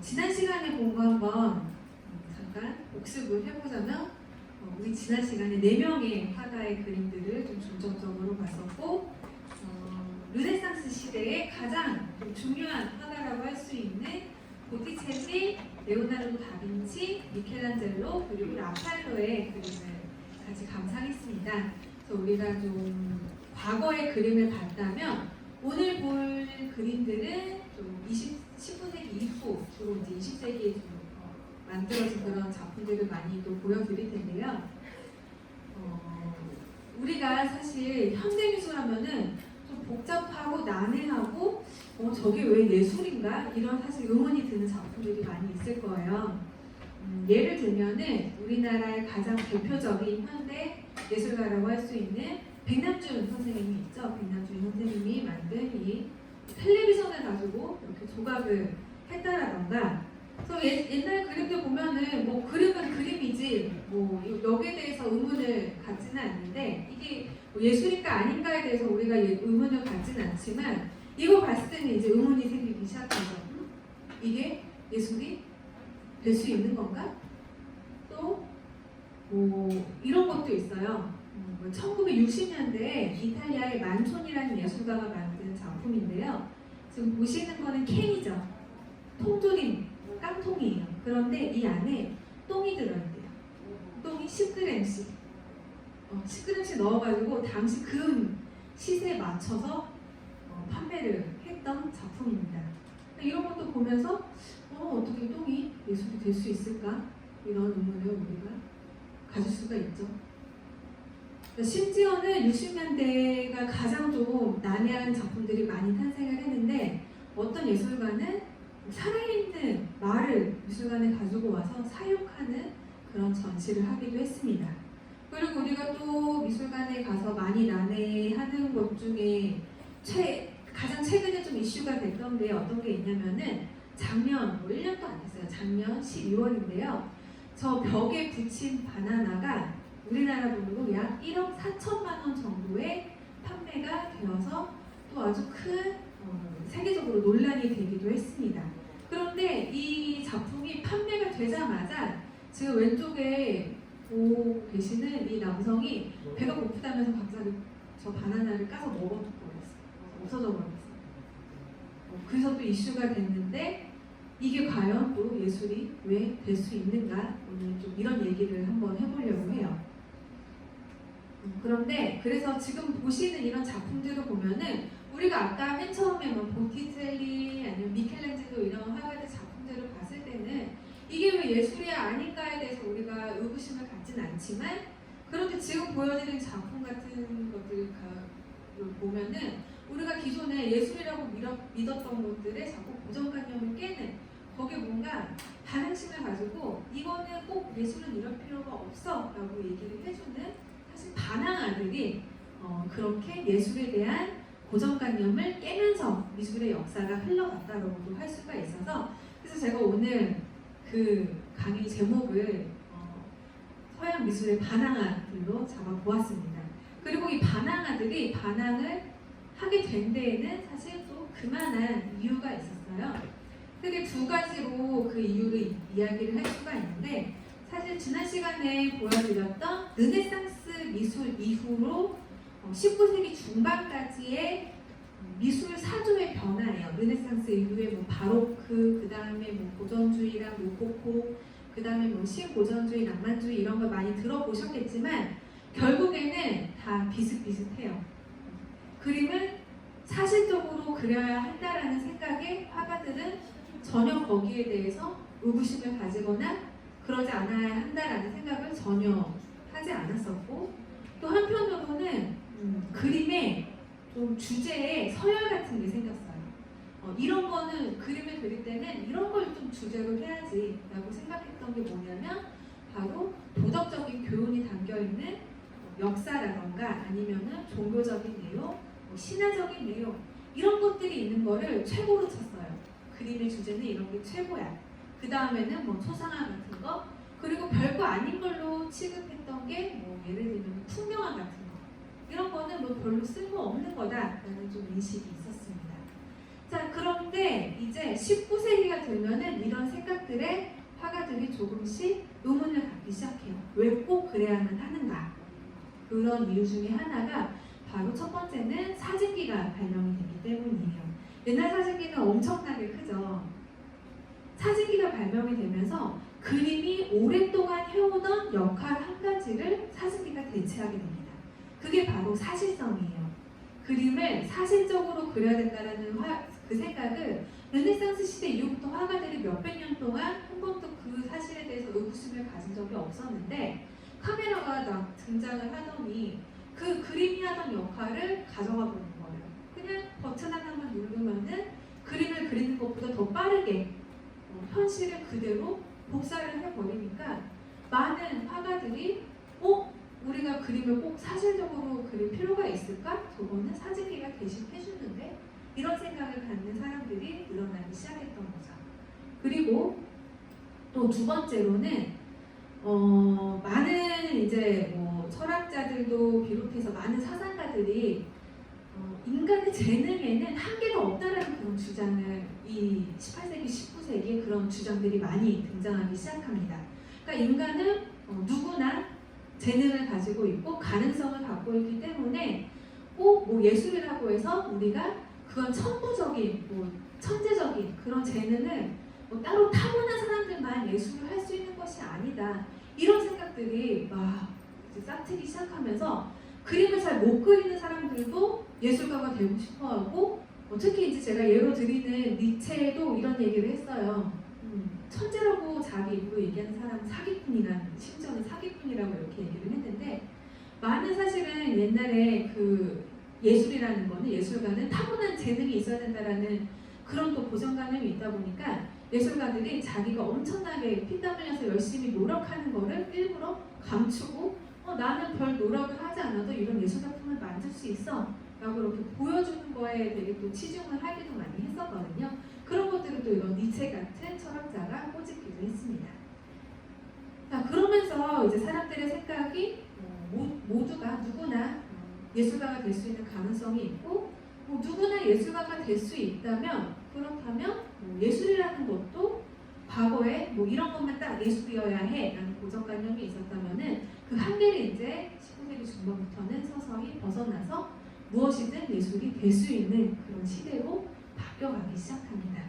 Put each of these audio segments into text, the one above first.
지난 시간에 본 거 한번 잠깐 복습을 해보자면 우리 지난 시간에 4명의 화가의 그림들을 좀 중점적으로 봤었고 르네상스 시대의 가장 좀 중요한 화가라고 할 수 있는 보티첼리, 레오나르도 다빈치, 미켈란젤로 그리고 라파엘로의 그림을 같이 감상했습니다. 그래서 우리가 좀 과거의 그림을 봤다면 오늘 볼 그림들은 좀 19세기 이후 주로 이제 20세기에 좀 만들어진 그런 작품들을 많이 또 보여드릴 텐데요. 우리가 사실 현대미술 하면은 좀 복잡하고 난해하고 저게 왜 예술인가? 이런 사실 의문이 드는 작품들이 많이 있을 거예요. 예를 들면은 우리나라의 가장 대표적인 현대 예술가라고 할 수 있는 백남준 선생님이 있죠. 백남준 선생님이 만든 이 텔레비전을 가지고 이렇게 조각을 했다라던가, 그래서 옛날 그림들 보면은 뭐 그림은 그림이지 뭐 여기에 대해서 의문을 갖지는 않는데, 이게 뭐 예술인가 아닌가에 대해서 우리가 의문을 갖지는 않지만 이거 봤을 때는 이제 의문이 생기기 시작하죠. 이게 예술이 될 수 있는 건가? 또 뭐 이런 것도 있어요. 1960년대에 이탈리아의 만촌이라는 예술가가 만든 작품인데요. 지금 보시는 거는 캔이죠. 통조림, 깡통이에요. 그런데 이 안에 똥이 들어있대요. 똥이 10g씩. 10g씩 넣어가지고 당시 그 시세에 맞춰서 판매를 했던 작품입니다. 이런 것도 보면서 어떻게 똥이 예술이 될 수 있을까? 이런 의문을 우리가 가질 수가 있죠. 심지어는 60년대가 가장 좀 난해한 작품들이 많이 탄생을 했는데, 어떤 예술가는 살아있는 말을 미술관에 가지고 와서 사육하는 그런 전시를 하기도 했습니다. 그리고 우리가 또 미술관에 가서 많이 난해하는 것 중에 가장 최근에 좀 이슈가 됐던 게 어떤 게 있냐면은 작년, 1년도 안 됐어요. 작년 12월인데요. 저 벽에 붙인 바나나가 우리나라 돈으로 약 1억 4천만 원 정도의 판매가 되어서 또 아주 큰 세계적으로 논란이 되기도 했습니다. 그런데 이 작품이 판매가 되자마자 지금 왼쪽에 보고 계시는 이 남성이 배가 고프다면서 갑자기 저 바나나를 까서 먹어버렸어요. 없어져 버렸어요. 그래서 또 이슈가 됐는데, 이게 과연 또 예술이 왜 될 수 있는가? 오늘 좀 이런 얘기를 한번 해보려고 해요. 그런데 그래서 지금 보시는 이런 작품들을 보면은 우리가 아까 맨 처음에 뭐 보티첼리 아니면 미켈란젤로 이런 화가들 작품들을 봤을 때는 이게 왜 예술이 아닌가에 대해서 우리가 의구심을 갖진 않지만, 그런데 지금 보여지는 작품 같은 것들을 보면은 우리가 기존에 예술이라고 믿었던 것들의 자꾸 고정관념을 깨는, 거기에 뭔가 반응심을 가지고 이거는 꼭 예술은 이럴 필요가 없어 라고 얘기를 해주는 사실 반항아들이 그렇게 예술에 대한 고정관념을 깨면서 미술의 역사가 흘러갔다고도 할 수가 있어서, 그래서 제가 오늘 그 강의 제목을 서양 미술의 반항아들로 잡아보았습니다. 그리고 이 반항아들이 반항을 하게 된 데에는 사실 또 그만한 이유가 있었어요. 크게 두 가지로 그 이유를 이야기를 할 수가 있는데, 사실 지난 시간에 보여드렸던 르네상스 미술 이후로 19세기 중반까지의 미술 사조의 변화예요. 르네상스 이후에 뭐 바로크, 그 다음에 뭐 고전주의랑 로코코, 그 다음에 뭐 신고전주의, 낭만주의 이런 걸 많이 들어보셨겠지만 결국에는 다 비슷비슷해요. 그림을 사실적으로 그려야 한다라는 생각에 화가들은 전혀 거기에 대해서 의구심을 가지거나 그러지 않아야 한다라는 생각을 전혀 하지 않았었고, 또 한편으로는 그림의 좀 주제에 서열 같은 게 생겼어요. 이런 거는 그림을 그릴 때는 이런 걸 좀 주제로 해야지 라고 생각했던 게 뭐냐면 바로 도덕적인 교훈이 담겨있는 역사라던가 아니면은 종교적인 내용, 신화적인 내용, 이런 것들이 있는 거를 최고로 쳤어요. 그림의 주제는 이런 게 최고야. 그 다음에는 뭐 초상화 같은 거, 그리고 별거 아닌 걸로 취급했던 게 뭐 예를 들면 풍경화 같은 거, 이런 거는 뭐 별로 쓸모없는 거다라는 좀 인식이 있었습니다. 자, 그런데 이제 19세기가 되면은 이런 생각들에 화가들이 조금씩 의문을 갖기 시작해요. 왜 꼭 그래야만 하는가? 그런 이유 중에 하나가 바로 첫 번째는 사진기가 발명이 됐기 때문이에요. 옛날 사진기는 엄청나게 크죠. 사진기가 발명이 되면서 그림이 오랫동안 해오던 역할 한 가지를 사진기가 대체하게 됩니다. 그게 바로 사실성이에요. 그림을 사실적으로 그려야 된다는 그 생각을 르네상스 시대 이후부터 화가들이 몇백 년 동안 한 번도 그 사실에 대해서 의구심을 가진 적이 없었는데 카메라가 등장을 하더니 그 그림이 하던 역할을 가져가 보는 거예요. 그냥 버튼 하나만 누르면은 그림을 그리는 것보다 더 빠르게 현실을 그대로 복사를 해버리니까 많은 화가들이 우리가 그림을 꼭 사실적으로 그릴 필요가 있을까? 저거는 사진기가 대신 해주는데 이런 생각을 갖는 사람들이 늘어나기 시작했던 거죠. 그리고 또 두 번째로는 많은 이제 철학자들도 비롯해서 많은 사상가들이 인간의 재능에는 한계가 없다라는 그런 주장을 이 18세기, 19세기에 그런 주장들이 많이 등장하기 시작합니다. 그러니까 인간은 누구나 재능을 가지고 있고 가능성을 갖고 있기 때문에 꼭 예술이라고 해서 우리가 그건 천부적인, 천재적인 그런 재능을 따로 타고난 사람들만 예술을 할 수 있는 것이 아니다. 이런 생각들이 막 이제 싹트기 시작하면서 그림을 잘 못 그리는 사람들도 예술가가 되고 싶어하고 특히 이제 제가 예로 드리는 니체도 이런 얘기를 했어요. 천재라고 자기 입으로 얘기하는 사람은 사기꾼이라는, 심지어는 사기꾼이라고 이렇게 얘기를 했는데 많은 사실은 옛날에 그 예술이라는 거는 예술가는 타고난 재능이 있어야 된다라는 그런 또 고정관념이 있다 보니까 예술가들이 자기가 엄청나게 피땀 흘려서 열심히 노력하는 거를 일부러 감추고 나는 별 노력을 하지 않아도 이런 예술 작품을 만들 수 있어 라고 이렇게 보여주는 거에 되게 또 치중을 하기도 많이 했었거든요. 그런 것들을 또 이런 니체 같은 철학자가 꼬집기도 했습니다. 자, 그러면서 이제 사람들의 생각이 모두가 누구나 예술가가 될 수 있는 가능성이 있고 누구나 예술가가 될 수 있다면 그렇다면 예술이라는 것도 과거에 이런 것만 딱 예술이어야 해 라는 고정관념이 있었다면은 그 한계를 이제 19세기 중반부터는 서서히 벗어나서 무엇이든 예술이 될 수 있는 그런 시대로 바뀌어가기 시작합니다.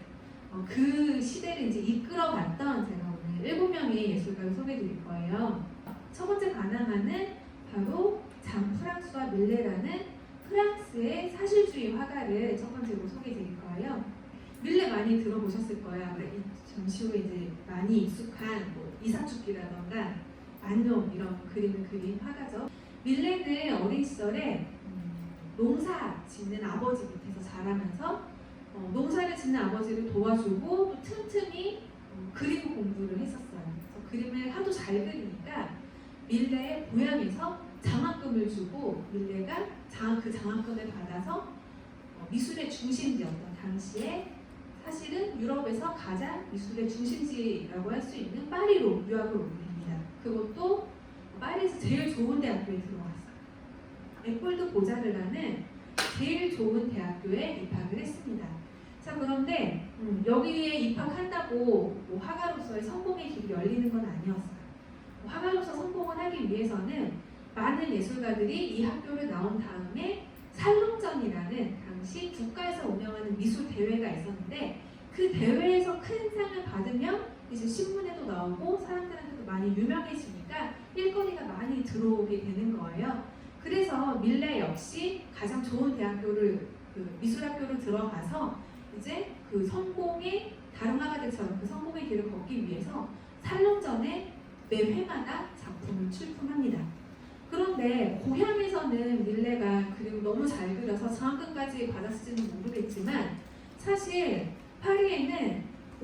그 시대를 이제 이끌어갔던 제가 오늘 7명의 예술가를 소개해드릴 거예요. 첫 번째 관람하는 바로 장 프랑수와 밀레라는 프랑스의 사실주의 화가를 첫 번째로 소개해드릴 거예요. 밀레 많이 들어보셨을 거예요. 잠시 후에 이제 많이 익숙한 이삭축기라던가 안녕 이런 그림을 그린 화가죠. 밀레는 어린 시절에 농사 짓는 아버지 밑에서 자라면서 농사를 짓는 아버지를 도와주고 또 틈틈이 그림 공부를 했었어요. 그래서 그림을 하도 잘 그리니까 밀레의 고향에서 장학금을 주고 밀레가 그 장학금을 받아서 미술의 중심지였던 당시에 사실은 유럽에서 가장 미술의 중심지라고 할 수 있는 파리로 유학을 오게 됩니다. 그것도 파리에서 제일 좋은 대학교에 들어갔어요. 에콜드 보자르라는 제일 좋은 대학교에 입학을 했습니다. 자, 그런데 여기에 입학한다고 화가로서의 성공의 길이 열리는 건 아니었어요. 화가로서 성공을 하기 위해서는 많은 예술가들이 이 학교를 나온 다음에 살롱전이라는 당시 국가에서 운영하는 미술 대회가 있었는데 그 대회에서 큰 상을 받으면 이제 신문에도 나오고 사람들한테도 많이 유명해지니까 일거리가 많이 들어오게 되는 거예요. 그래서 밀레 역시 가장 좋은 대학교를 미술학교를 들어가서 이제 그 성공의 다른 화가들처럼 그 성공의 길을 걷기 위해서 살롱전에 매 회마다 작품을 출품합니다. 그런데 고향에서는 밀레가 그림을 너무 잘 그려서 장학금까지 받았을지는 모르겠지만 사실 파리에는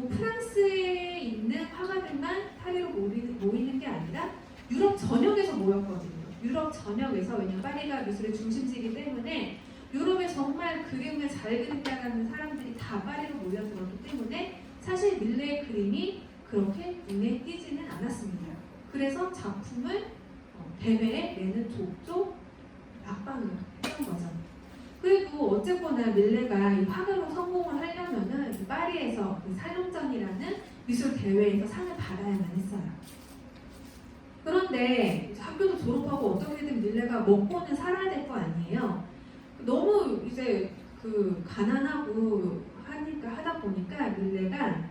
프랑스에 있는 화가들만 파리로 모이는 게 아니라 유럽 전역에서 모였거든요. 유럽 전역에서, 왜냐면 파리가 미술의 중심지이기 때문에 유럽에 정말 그림을 잘 그린다는 사람들이 다 파리로 몰려들었기 때문에 사실 밀레의 그림이 그렇게 눈에 띄지는 않았습니다. 그래서 작품을 대회에 내는 족족 압박을 했던 거죠. 그리고 어쨌거나 밀레가 이 화가로 성공을 하려면은 파리에서 그 살롱전이라는 미술 대회에서 상을 받아야만 했어요. 그런데 이제 학교도 졸업하고 어떻게든 밀레가 먹고는 살아야 될 거 아니에요. 너무 이제 그 가난하고 하다 보니까 밀레가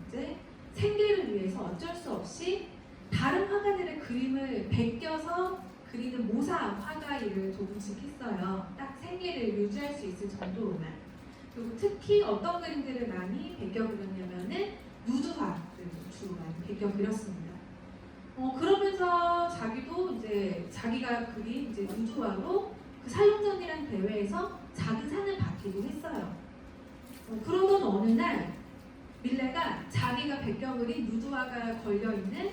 이제 생계를 위해서 어쩔 수 없이 다른 화가들의 그림을 베껴서 그리는 모사 화가 일을 조금씩 했어요. 딱 생계를 유지할 수 있을 정도로만. 그리고 특히 어떤 그림들을 많이 베껴 그렸냐면은 누드화를 주로 많이 베껴 그렸습니다. 그러면서 자기도 이제 자기가 그린 이제 누드화로 그 살롱전이라는 대회에서 작은 상을 받기도 했어요. 그러던 어느 날 밀레가 자기가 베껴 그린 누드화가 걸려 있는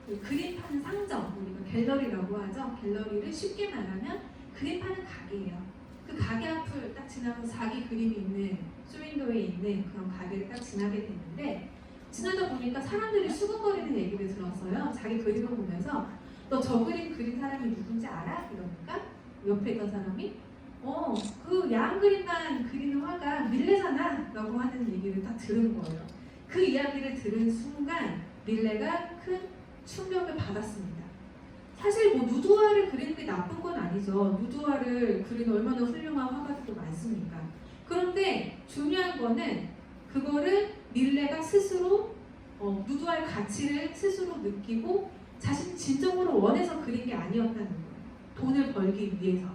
그 그림 파는 상점, 우리가 갤러리라고 하죠. 갤러리를 쉽게 말하면 그림 파는 가게예요. 그 가게 앞을 딱 지나서 자기 그림이 있는 쇼윈도에 있는 그런 가게를 딱 지나게 됐는데 지나다 보니까 사람들이 수근거리는 얘기를 들었어요. 자기 그림을 보면서 너 저 그림 그린 사람이 누군지 알아? 이러니까 옆에 있던 사람이 그 야한 그림만 그리는 화가 밀레잖아 라고 하는 얘기를 딱 들은 거예요. 그 이야기를 들은 순간 밀레가 큰 충격을 받았습니다. 사실 뭐 누드화를 그리는 게 나쁜 건 아니죠. 누드화를 그리는 얼마나 훌륭한 화가들도 많습니까? 그런데 중요한 거는 그거를 밀레가 스스로 누드화의 가치를 스스로 느끼고 자신이 진정으로 원해서 그린 게 아니었다는 거예요. 돈을 벌기 위해서.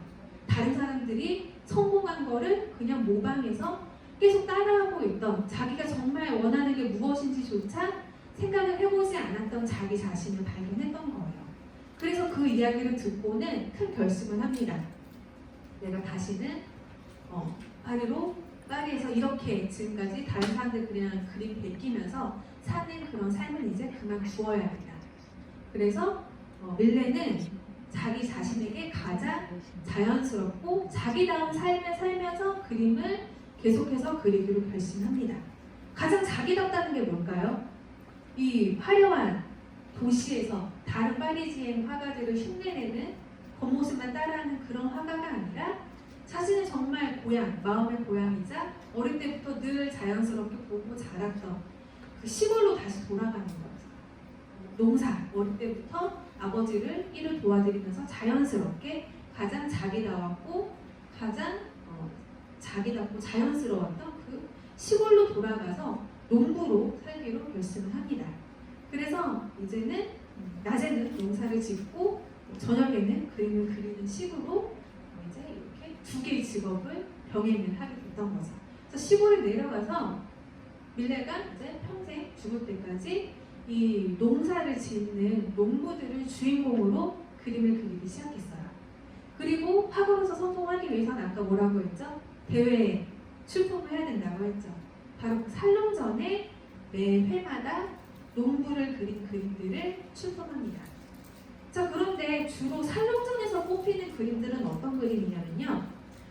다른 사람들이 성공한 거를 그냥 모방해서 계속 따라하고 있던 자기가 정말 원하는 게 무엇인지조차 생각을 해보지 않았던 자기 자신을 발견했던 거예요. 그래서 그 이야기를 듣고는 큰 결심을 합니다. 내가 다시는 파리에서 이렇게 지금까지 다른 사람들 그냥 그림 베끼면서 사는 그런 삶을 이제 그만두어야겠다. 그래서 밀레는 자기 자신에게 가장 자연스럽고 자기다운 삶을 살면서 그림을 계속해서 그리기로 결심합니다. 가장 자기답다는 게 뭘까요? 이 화려한 도시에서 다른 파리지엔 화가들을 흉내내는 겉모습만 따라하는 그런 화가가 아니라 자신의 정말 고향, 마음의 고향이자 어릴 때부터 늘 자연스럽게 보고 자랐던 그 시골로 다시 돌아가는 거죠. 농사, 어릴 때부터 아버지를 일을 도와드리면서 자연스럽게 가장 자기다웠고 가장 자기답고 자연스러웠던 그 시골로 돌아가서 농부로 살기로 결심을 합니다. 그래서 이제는 낮에는 농사를 짓고 저녁에는 그림을 그리는 식으로 이제 이렇게 두 개의 직업을 병행을 하게 됐던 거죠. 그래서 시골에 내려가서 밀레가 이제 평생 죽을 때까지 이 농사를 짓는 농부들을 주인공으로 그림을 그리기 시작했어요. 그리고 화가로서 성공하기 위해서는 아까 뭐라고 했죠? 대회에 출품을 해야 된다고 했죠. 바로 그 살롱전에 매 회마다 농부를 그린 그림들을 출품합니다. 자, 그런데 주로 살롱전에서 뽑히는 그림들은 어떤 그림이냐면요.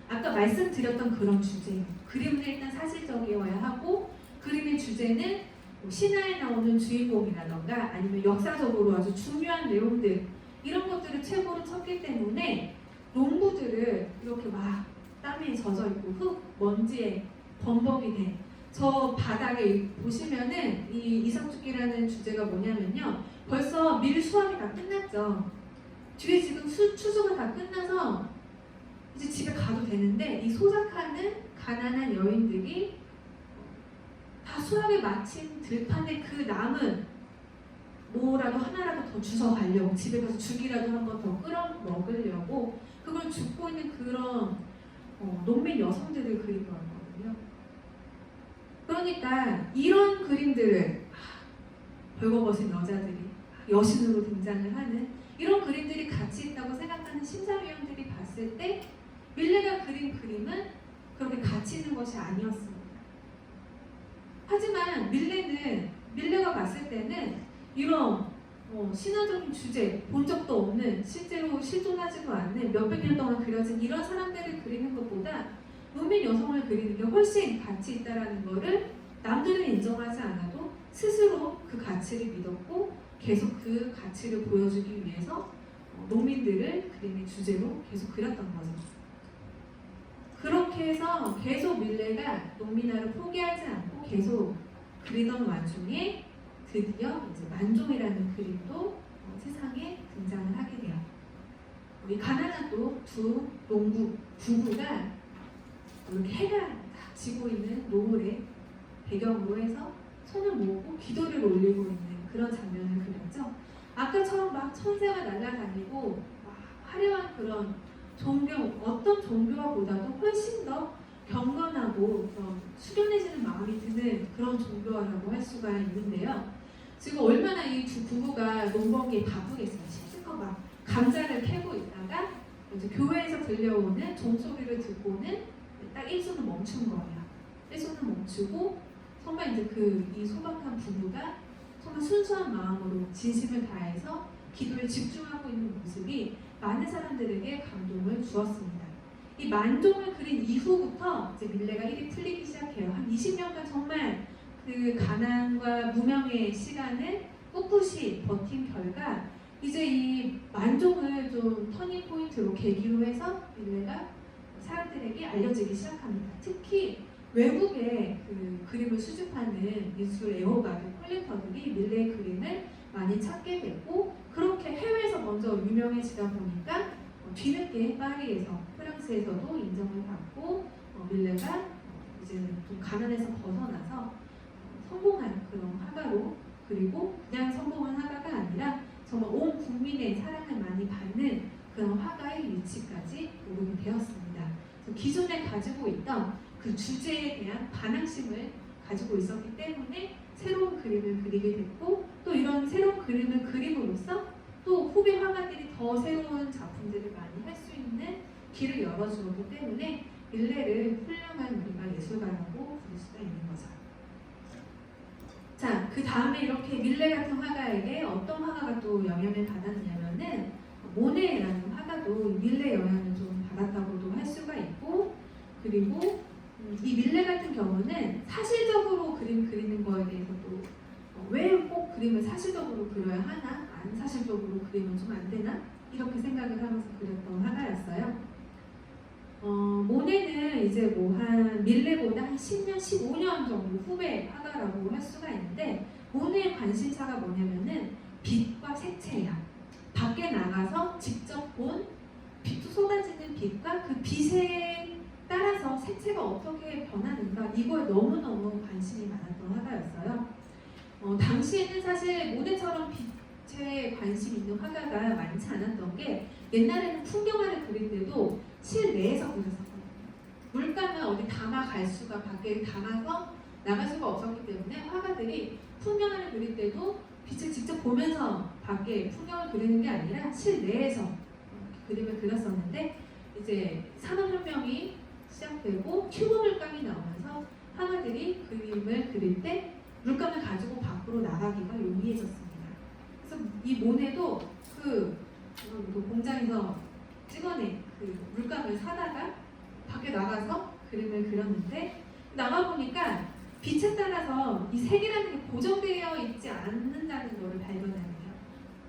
아까 말씀드렸던 그런 주제예요. 그림은 일단 사실적이어야 하고 그림의 주제는 뭐 신화에 나오는 주인공이라던가 아니면 역사적으로 아주 중요한 내용들 이런 것들을 최고로 쳤기 때문에 농부들을 이렇게 막 땀에 젖어 있고 흙, 먼지에 범벅이 된 저 바닥에 보시면은 이 이삭죽기라는 주제가 뭐냐면요. 벌써 밀 수확이 다 끝났죠. 뒤에 지금 추수가 다 끝나서 이제 집에 가도 되는데 이 소작하는 가난한 여인들이 다 수확을 마친 들판에 그 남은 뭐라도 하나라도 더 주워 가려고 집에 가서 죽이라도 한 번 더 끌어 먹으려고 그걸 죽고 있는 그런 농민 여성들을 그린 거거든요. 그러니까 이런 그림들을 벌거벗은 여자들이 여신으로 등장을 하는 이런 그림들이 가치 있다고 생각하는 심사위원들이 봤을 때 밀레가 그린 그림은 그렇게 가치 있는 것이 아니었습니다. 하지만 밀레가 봤을 때는 이런 신화적인 주제, 본 적도 없는 실제로 실존하지도 않는 몇백 년 동안 그려진 이런 사람들을 그리는 것보다 농민 여성을 그리는 게 훨씬 가치 있다라는 거를 남들은 인정하지 않아도 스스로 그 가치를 믿었고 계속 그 가치를 보여주기 위해서 농민들을 그림의 주제로 계속 그렸던 거죠. 그렇게 해서 계속 밀레가 농민화를 포기하지 않고 계속 그리던 와중에 드디어 이제 만종이라는 그림도 세상에 등장을 하게 돼요. 이 가난한 또 두 농부 부부가 이렇게 해가 딱 지고 있는 노을에 배경으로 해서 손을 모으고 기도를 올리고 있는 그런 장면을 그렸죠. 아까처럼 막 천사가 날아다니고 막 화려한 그런 종교, 어떤 종교와 보다도 훨씬 더 경건하고 숙연해지는 마음이 드는 그런 종교라고 할 수가 있는데요. 지금 얼마나 이 두 부부가 농번기에 바쁘겠어요. 실컷 막 감자를 캐고 있다가 이제 교회에서 들려오는 종소리를 듣고는 딱 일손을 멈춘 거예요. 일손을 멈추고 정말 이제 이 소박한 부부가 정말 순수한 마음으로 진심을 다해서 기도에 집중하고 있는 모습이 많은 사람들에게 감동을 주었습니다. 이 만종을 그린 이후부터 이제 밀레가 일이 풀리기 시작해요. 한 20년간 정말 그 가난과 무명의 시간을 꿋꿋이 버틴 결과 이제 이 만종을 좀 터닝 포인트로 계기로 해서 밀레가 사람들에게 알려지기 시작합니다. 특히 외국의 그 그림을 수집하는 미술 애호가들, 컬렉터들이 밀레의 그림을 많이 찾게 됐고 그렇게 해외에서 먼저 유명해지다 보니까 뒤늦게 파리에서 프랑스에서도 인정을 받고 밀레가 이제 좀 가난에서 벗어나서 성공한 그런 화가로 그리고 그냥 성공한 화가가 아니라 정말 온 국민의 사랑을 많이 받는 그런 화가의 위치까지 오르게 되었습니다. 기존에 가지고 있던 그 주제에 대한 반항심을 가지고 있었기 때문에 새로운 그림을 그리게 됐고 또 이런 새로운 그림을 그림으로써 또 후배 화가들이 더 새로운 작품들을 많이 할 수 있는 길을 열어주었기 때문에 밀레를 훌륭한 우리가 예술가라고 부를 수가 있는 거죠. 자, 그 다음에 이렇게 밀레 같은 화가에게 어떤 화가가 또 영향을 받았냐면은 모네라는 화가도 밀레 영향을 좀 받았다고도 할 수가 있고 그리고 이 밀레 같은 경우는 사실적으로 그림 그리는 거에 대해서도 왜 꼭 그림을 사실적으로 그려야 하나? 안 사실적으로 그리면 좀 안 되나? 이렇게 생각을 하면서 그렸던 화가였어요. 모네는 이제 뭐 한 밀레보다 한 10년, 15년 정도 후배 화가라고 할 수가 있는데 모네의 관심사가 뭐냐면은 빛과 색채예요. 밖에 나가서 직접 본 쏟아지는 빛과 그 빛에 따라서 색채가 어떻게 변하는가 이거에 너무너무 관심이 많았던 화가였어요. 당시에는 사실 모네처럼 빛에 관심 있는 화가가 많지 않았던 게 옛날에는 풍경화를 그릴 때도 실내에서 그렸었거든요. 물감을 어디 담아갈 수가 밖에 담아서 나갈 수가 없었기 때문에 화가들이 풍경화를 그릴 때도 빛을 직접 보면서 밖에 풍경을 그리는 게 아니라 실내에서 그림을 그렸었는데 이제 산업혁명이 시작되고 튜브 물감이 나오면서 화가들이 그림을 그릴 때 물감을 가지고 밖으로 나가기가 용이해졌습니다. 그래서 이 모네도 그 공장에서 찍어낸 그 물감을 사다가 밖에 나가서 그림을 그렸는데 나가보니까 빛에 따라서 이 색이라는 게 고정되어 있지 않는다는 것을 발견하네요.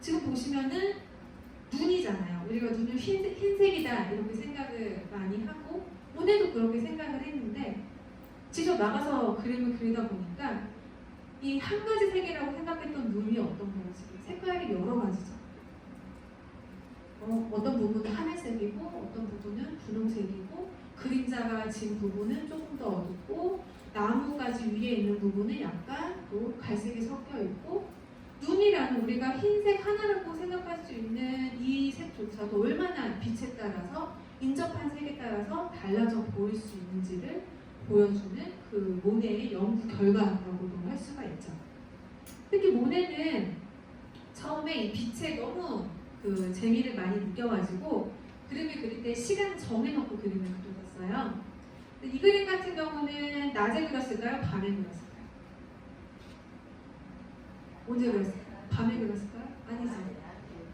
지금 보시면은 눈이잖아요. 우리가 눈을 흰색이다 이렇게 생각을 많이 하고 모네도 그렇게 생각을 했는데 직접 나가서 그림을 그리다 보니까 이 한 가지 색이라고 생각했던 눈이 어떤 거지? 색깔이 여러 가지죠. 어떤 부분은 하늘색이고 어떤 부분은 분홍색이고 그림자가 진 부분은 조금 더 어둡고 나무가지 위에 있는 부분은 약간 또 갈색이 섞여 있고 눈이라는 우리가 흰색 하나라고 생각할 수 있는 이 색조차도 얼마나 빛에 따라서 인접한 색에 따라서 달라져 보일 수 있는지를 보여주는 그 모네의 연구 결과라고도 할 수가 있죠. 특히 모네는 처음에 이 빛에 너무 그 재미를 많이 느껴가지고 그림을 그릴 때 시간을 정해놓고 그림을 그렸어요. 이 그림 같은 경우는 낮에 그렸을까요? 밤에 그렸을까요? 언제 그렸을까요? 밤에 그렸을까요? 아니죠.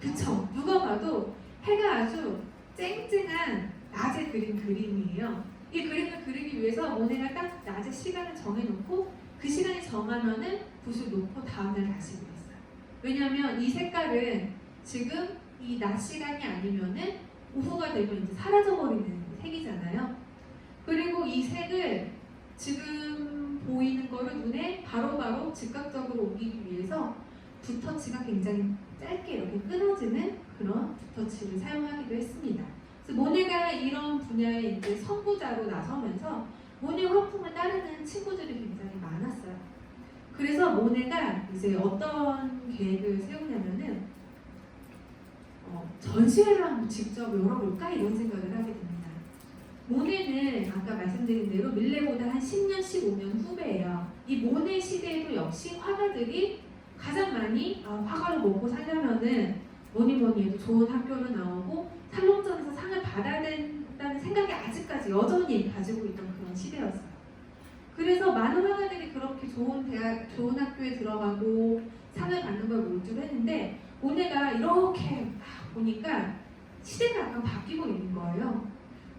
그쵸. 누가 봐도 해가 아주 쨍쨍한 낮에 그린 그림이에요. 이 그림을 그리기 위해서 모네가 딱 낮에 시간을 정해놓고 그 시간이 정하면은 붓을 놓고 다음날 다시 그렸어요. 왜냐하면 이 색깔은 지금 이 낮 시간이 아니면은 오후가 되면 이제 사라져버리는 색이잖아요. 그리고 이 색을 지금 보이는 거를 눈에 바로바로 즉각적으로 옮기기 위해서 붓터치가 굉장히 짧게 이렇게 끊어지는 그런 붓터치를 사용하기도 했습니다. 그래서 모네가 이런 분야의 이제 선구자로 나서면서 모네 화풍을 따르는 친구들이 굉장히 많았어요. 그래서 모네가 이제 어떤 계획을 세우냐면은 전시회를 한번 직접 열어볼까 이런 생각을 하게 됩니다. 모네는 아까 말씀드린 대로 밀레보다 한 10년, 15년 후배예요. 이 모네 시대에도 역시 화가들이 가장 많이 화가로 먹고 살려면은 뭐니 해도 좋은 학교를 나오고 살롱전에서 상을 받아야 된다는 생각이 아직까지 여전히 가지고 있던 그런 시대였어요. 그래서 많은 화가들이 그렇게 좋은 대학, 좋은 학교에 들어가고 상을 받는 걸 몰두했는데 모네가 이렇게 보니까 시대가 약간 바뀌고 있는 거예요.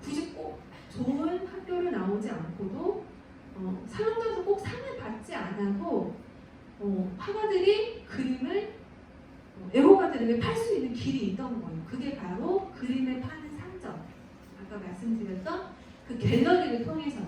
굳이 꼭 좋은 학교를 나오지 않고도 살롱전에서 꼭 상을 받지 않아도 화가들이 그림을 애호가들에게 팔 수 있는 길이 있던 거예요. 그게 바로 그림을 파는 상점. 아까 말씀드렸던 그 갤러리를 통해서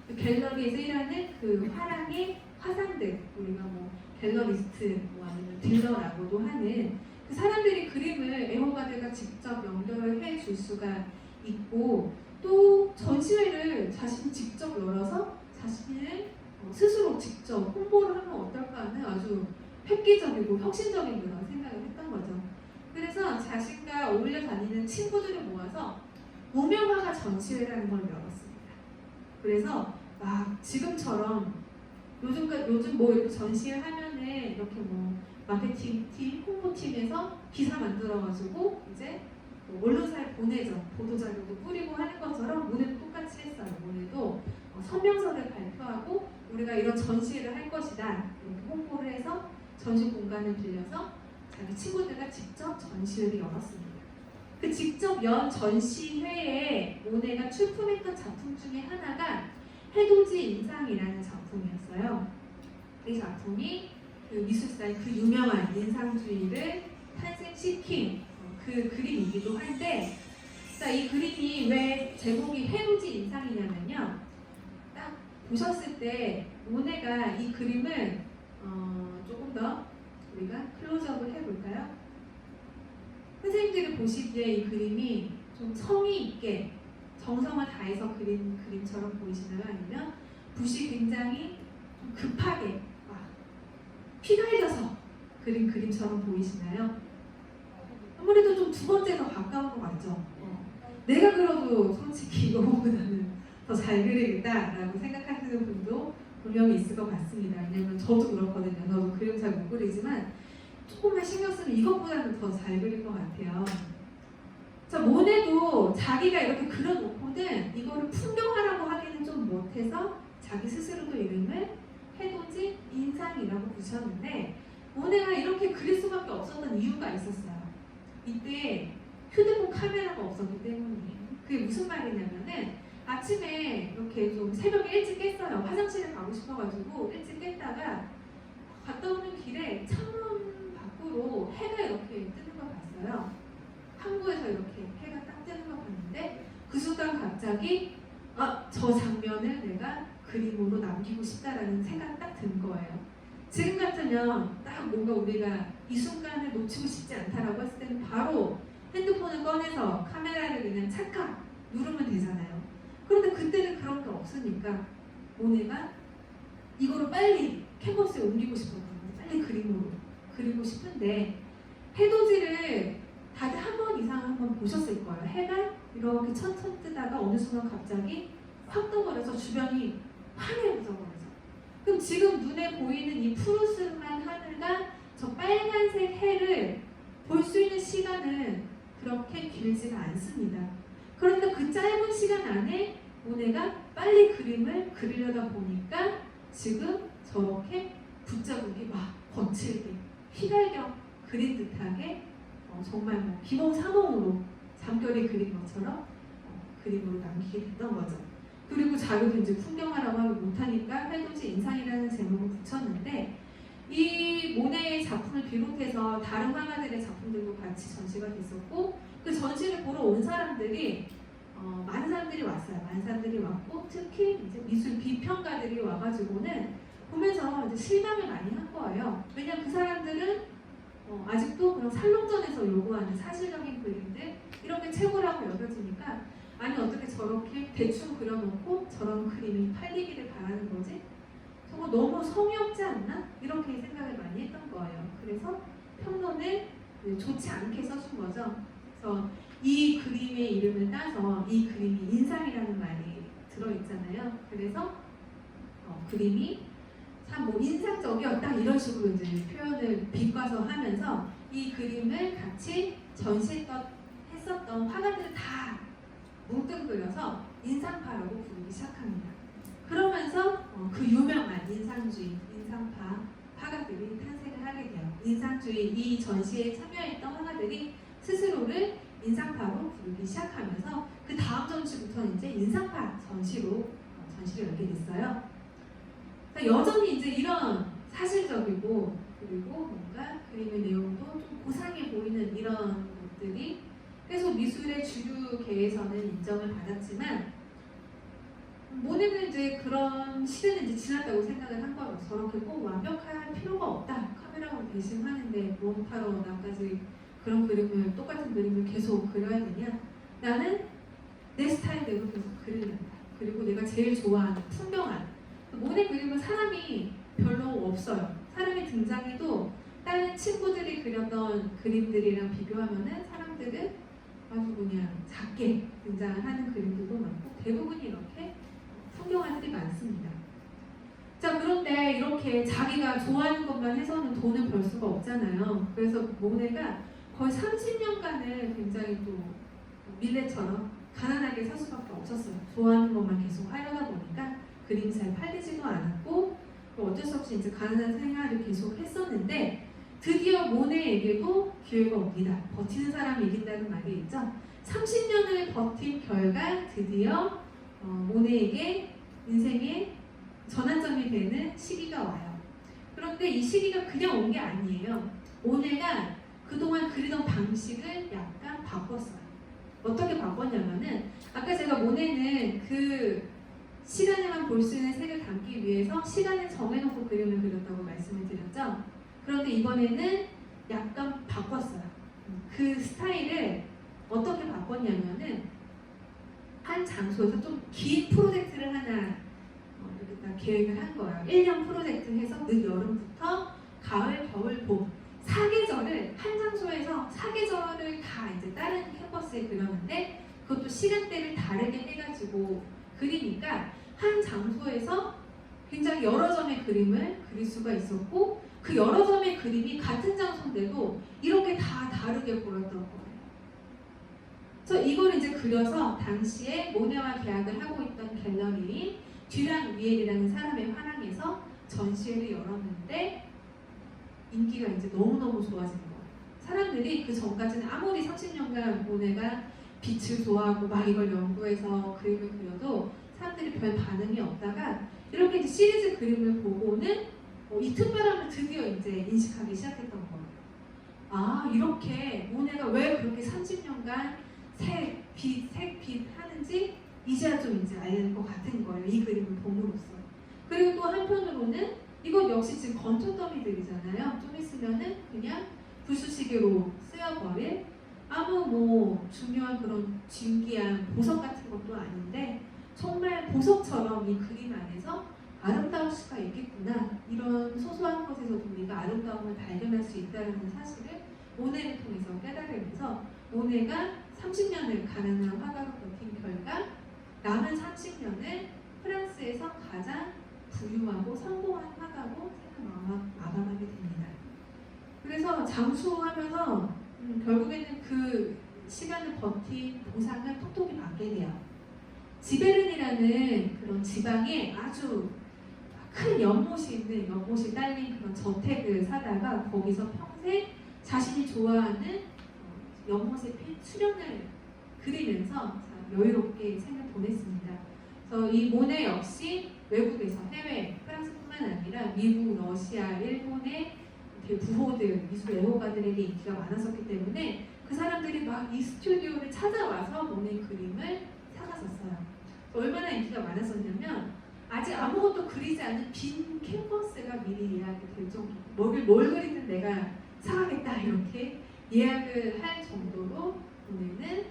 그 갤러리에서 일하는 그 화랑의 화상들, 우리가 뭐 갤러리스트 아니면 딜러라고도 하는 그 사람들이 그림을 애호가들과 직접 연결을 해줄 수가 있고 또 전시회를 자신이 직접 열어서 자신을 스스로 직접 홍보를 하면 어떨까 하는 아주 획기적이고 혁신적인 그런 생각을 했던 거죠. 그래서 자신과 어울려 다니는 친구들을 모아서 무명화가 전시회라는 걸 열었습니다. 그래서 막 지금처럼 요즘 뭐 이렇게 전시회 하면은 이렇게 뭐 마케팅 팀, 홍보팀에서 기사 만들어가지고 이제 언론사에 보내죠. 보도자료도 뿌리고 하는 것처럼 모네도 똑같이 했어요. 모네도 성명서를 발표하고 우리가 이런 전시회를 할 것이다 이렇게 홍보를 해서 전시 공간을 빌려서 자기 친구들과 직접 전시회를 열었습니다. 그 직접 연 전시회에 모네가 출품했던 작품 중에 하나가 해돋이 인상이라는 작품이었어요. 이 작품이 그 미술사의 그 유명한 인상주의를 탄생시킨 그 그림이기도 한데, 자, 이 그림이 왜 제목이 해돋이 인상이냐면요. 딱 보셨을 때 모네가 이 그림을 조금 더 우리가 클로즈업을 해볼까요? 선생님들이 보시기에 이 그림이 좀 성의 있게 정성을 다해서 그린 그림처럼 보이시나요? 아니면 붓이 굉장히 좀 급하게 휘갈려서 그린 그림처럼 보이시나요? 아무래도 좀 두 번째 더 가까운 것 같죠? 내가 그려도 솔직히 이거보다는 더 잘 그리겠다라고 생각하시는 분도 분명히 있을 것 같습니다. 왜냐면 저도 그렇거든요. 저도 그림 잘 못 그리지만 조금만 신경 쓰면 이것보다는 더 잘 그릴 것 같아요. 자, 모네도 자기가 이렇게 그려놓고는 이거를 풍경화라고 하기는 좀 못해서 자기 스스로도 이름을 해돋이 인상이라고 붙였는데 모네가 이렇게 그릴 수밖에 없었던 이유가 있었어요. 이때 휴대폰 카메라가 없었기 때문이에요. 그게 무슨 말이냐면은 아침에 이렇게 좀 새벽에 일찍 깼어요. 화장실에 가고 싶어가지고 일찍 깼다가 갔다 오는 길에 창문 밖으로 해가 이렇게 뜨는 걸 봤어요. 항구에서 이렇게 해가 딱 뜨는 걸 봤는데 그 순간 갑자기 저 장면을 내가 그림으로 남기고 싶다라는 생각이 딱 든 거예요. 지금 같으면 딱 뭔가 우리가 이 순간을 놓치고 싶지 않다라고 했을 때는 바로 핸드폰을 꺼내서 카메라를 그냥 찰칵 누르면 되잖아요. 그런데 그때는 그런 게 없으니까 모네가 이거를 빨리 캔버스에 옮기고 싶었던 거예요. 빨리 그림으로 그리고 싶은데 해돋이를 다들 한 번 이상 한번 보셨을 거예요. 해가 이렇게 천천히 뜨다가 어느 순간 갑자기 확 떠버려서 주변이 환해져 버려서 그럼 지금 눈에 보이는 이 푸르스름한 하늘과 저 빨간색 해를 볼 수 있는 시간은 그렇게 길지가 않습니다. 그런데 그 짧은 시간 안에 모네가 빨리 그림을 그리려다 보니까 지금 저렇게 붓자국이 막 거칠게 휘갈겨 그린 듯하게 정말 뭐 기몽사몽으로 잠결에 그린 것처럼 그림으로 남기게 됐던 거죠. 그리고 자기도 이제 풍경화라고 하기 못하니까 해돋이 인상이라는 제목을 붙였는데 이 모네의 작품을 비롯해서 다른 화가들의 작품들도 같이 전시가 됐었고 그 전시를 보러 온 사람들이 많은 사람들이 왔어요. 많은 사람들이 왔고 특히 이제 미술 비평가들이 와가지고는 보면서 이제 실감을 많이 한 거예요. 왜냐면 그 사람들은 아직도 그런 살롱전에서 요구하는 사실적인 그림들 이런 게 최고라고 여겨지니까 아니 어떻게 저렇게 대충 그려놓고 저런 그림이 팔리기를 바라는 거지? 저거 너무 성의 없지 않나? 이렇게 생각을 많이 했던 거예요. 그래서 평론을 좋지 않게 써준 거죠. 그래서 이 그림의 이름을 따서 이 그림이 인상이라는 말이 들어있잖아요. 그래서 그림이 참 뭐 인상적이었다 이런 식으로 이제 표현을 비과서 하면서 이 그림을 같이 했었던 화가들을 다 뭉뚱그려서 인상파라고 부르기 시작합니다. 그러면서 그 유명한 인상주의, 인상파 화가들이 탄생을 하게 돼요. 인상주의 이 전시에 참여했던 화가들이 스스로를 인상파로 부르기 시작하면서 그 다음 전시부터는 이제 인상파 전시로 전시를 열게 됐어요. 그러니까 여전히 이제 이런 사실적이고 그리고 뭔가 그림의 내용도 좀 고상해 보이는 이런 것들이 계속 미술의 주류계에서는 인정을 받았지만 모네는 이제 그런 시대는 이제 지났다고 생각을 한 거예요. 저렇게 꼭 완벽할 필요가 없다. 카메라로 대신하는데 뭐하러 나까지 그런 그림을 똑같은 그림을 계속 그려야 되냐? 나는 내 스타일대로 계속 그리려다. 그리고 내가 제일 좋아하는 풍경한 모네 그림은 사람이 별로 없어요. 사람이 등장해도 다른 친구들이 그렸던 그림들이랑 비교하면은 사람들은 아주 그냥 작게 등장하는 그림들도 많고 대부분이 이렇게 풍경화들이 많습니다. 자, 그런데 이렇게 자기가 좋아하는 것만 해서는 돈을 벌 수가 없잖아요. 그래서 모네가 거의 30년간을 굉장히 또 밀레처럼 가난하게 살 수밖에 없었어요. 좋아하는 것만 계속 하려다 보니까 그림이 잘 팔리지도 않았고 어쩔 수 없이 이제 가난한 생활을 계속 했었는데 드디어 모네에게도 기회가 옵니다. 버티는 사람이 이긴다는 말이 있죠. 30년을 버틴 결과 드디어 모네에게 인생의 전환점이 되는 시기가 와요. 그런데 이 시기가 그냥 온 게 아니에요. 모네가 그동안 그리던 방식을 약간 바꿨어요. 어떻게 바꿨냐면은 아까 제가 모네는 그 시간에만 볼 수 있는 색을 담기 위해서 시간을 정해놓고 그림을 그렸다고 말씀을 드렸죠. 그런데 이번에는 약간 바꿨어요. 그 스타일을 어떻게 바꿨냐면은 한 장소에서 좀 긴 프로젝트를 하나 이렇게 딱 계획을 한 거예요. 1년 프로젝트 해서 늦여름부터 가을, 겨울, 봄 4계절을 한 장소에서 4계절을 다 이제 다른 캔버스에 그렸는데 그것도 시간대를 다르게 해가지고 그리니까 한 장소에서 굉장히 여러 점의 그림을 그릴 수가 있었고 그 여러 점의 그림이 같은 장소인데도 이렇게 다 다르게 보였던 거예요. 그래서 이걸 이제 그려서 당시에 모네와 계약을 하고 있던 갤러리인 듀랑 위엘이라는 사람의 화랑에서 전시회를 열었는데 인기가 이제 너무너무 좋아진 거예요. 사람들이 그 전까지는 아무리 30년간 모네가 빛을 좋아하고 막 이걸 연구해서 그림을 그려도 사람들이 별 반응이 없다가 이렇게 이제 시리즈 그림을 보고는 이 특별함을 드디어 이제 인식하기 시작했던 거예요. 아, 이렇게 모네가 왜 그렇게 30년간 색빛 하는지 이제야 좀 이제 알 것 같은 거예요. 이 그림을 봄으로써. 그리고 또 한편으로는 이건 역시 지금 건조 더미들이잖아요. 좀 있으면은 그냥 불쑤시개로 쓰여버릴 아무 뭐 중요한 그런 진귀한 보석 같은 것도 아닌데 정말 보석처럼 이 그림 안에서 아름다울 수가 있겠구나. 이런 소소한 것에서도 우리가 아름다움을 발견할 수 있다는 사실을 모네를 통해서 깨달으면서 모네가 30년을 가난한 화가로 버틴 결과 남은 30년을 프랑스에서 가장 부유하고 성공한 화가로 마감하게 됩니다. 그래서 장수하면서 결국에는 그 시간을 버틴 보상을 톡톡히 받게 돼요. 지베른이라는 그런 지방에 아주 큰 연못이 딸린 그런 저택을 사다가 거기서 평생 자신이 좋아하는 연못에 핀 수련을 그리면서 여유롭게 생을 보냈습니다. 그래서 이 모네 역시 외국에서 해외, 프랑스뿐만 아니라 미국, 러시아, 일본의 부호들, 미술 애호가들에게 인기가 많았었기 때문에 그 사람들이 막 이 스튜디오를 찾아와서 모네 그림을 올라왔었어요. 얼마나 인기가 많았었냐면 아직 아무것도 그리지 않은 빈 캔버스가 미리 예약이 될 정도로 뭘 그리든 내가 사가겠다 이렇게 예약을 할 정도로 보내는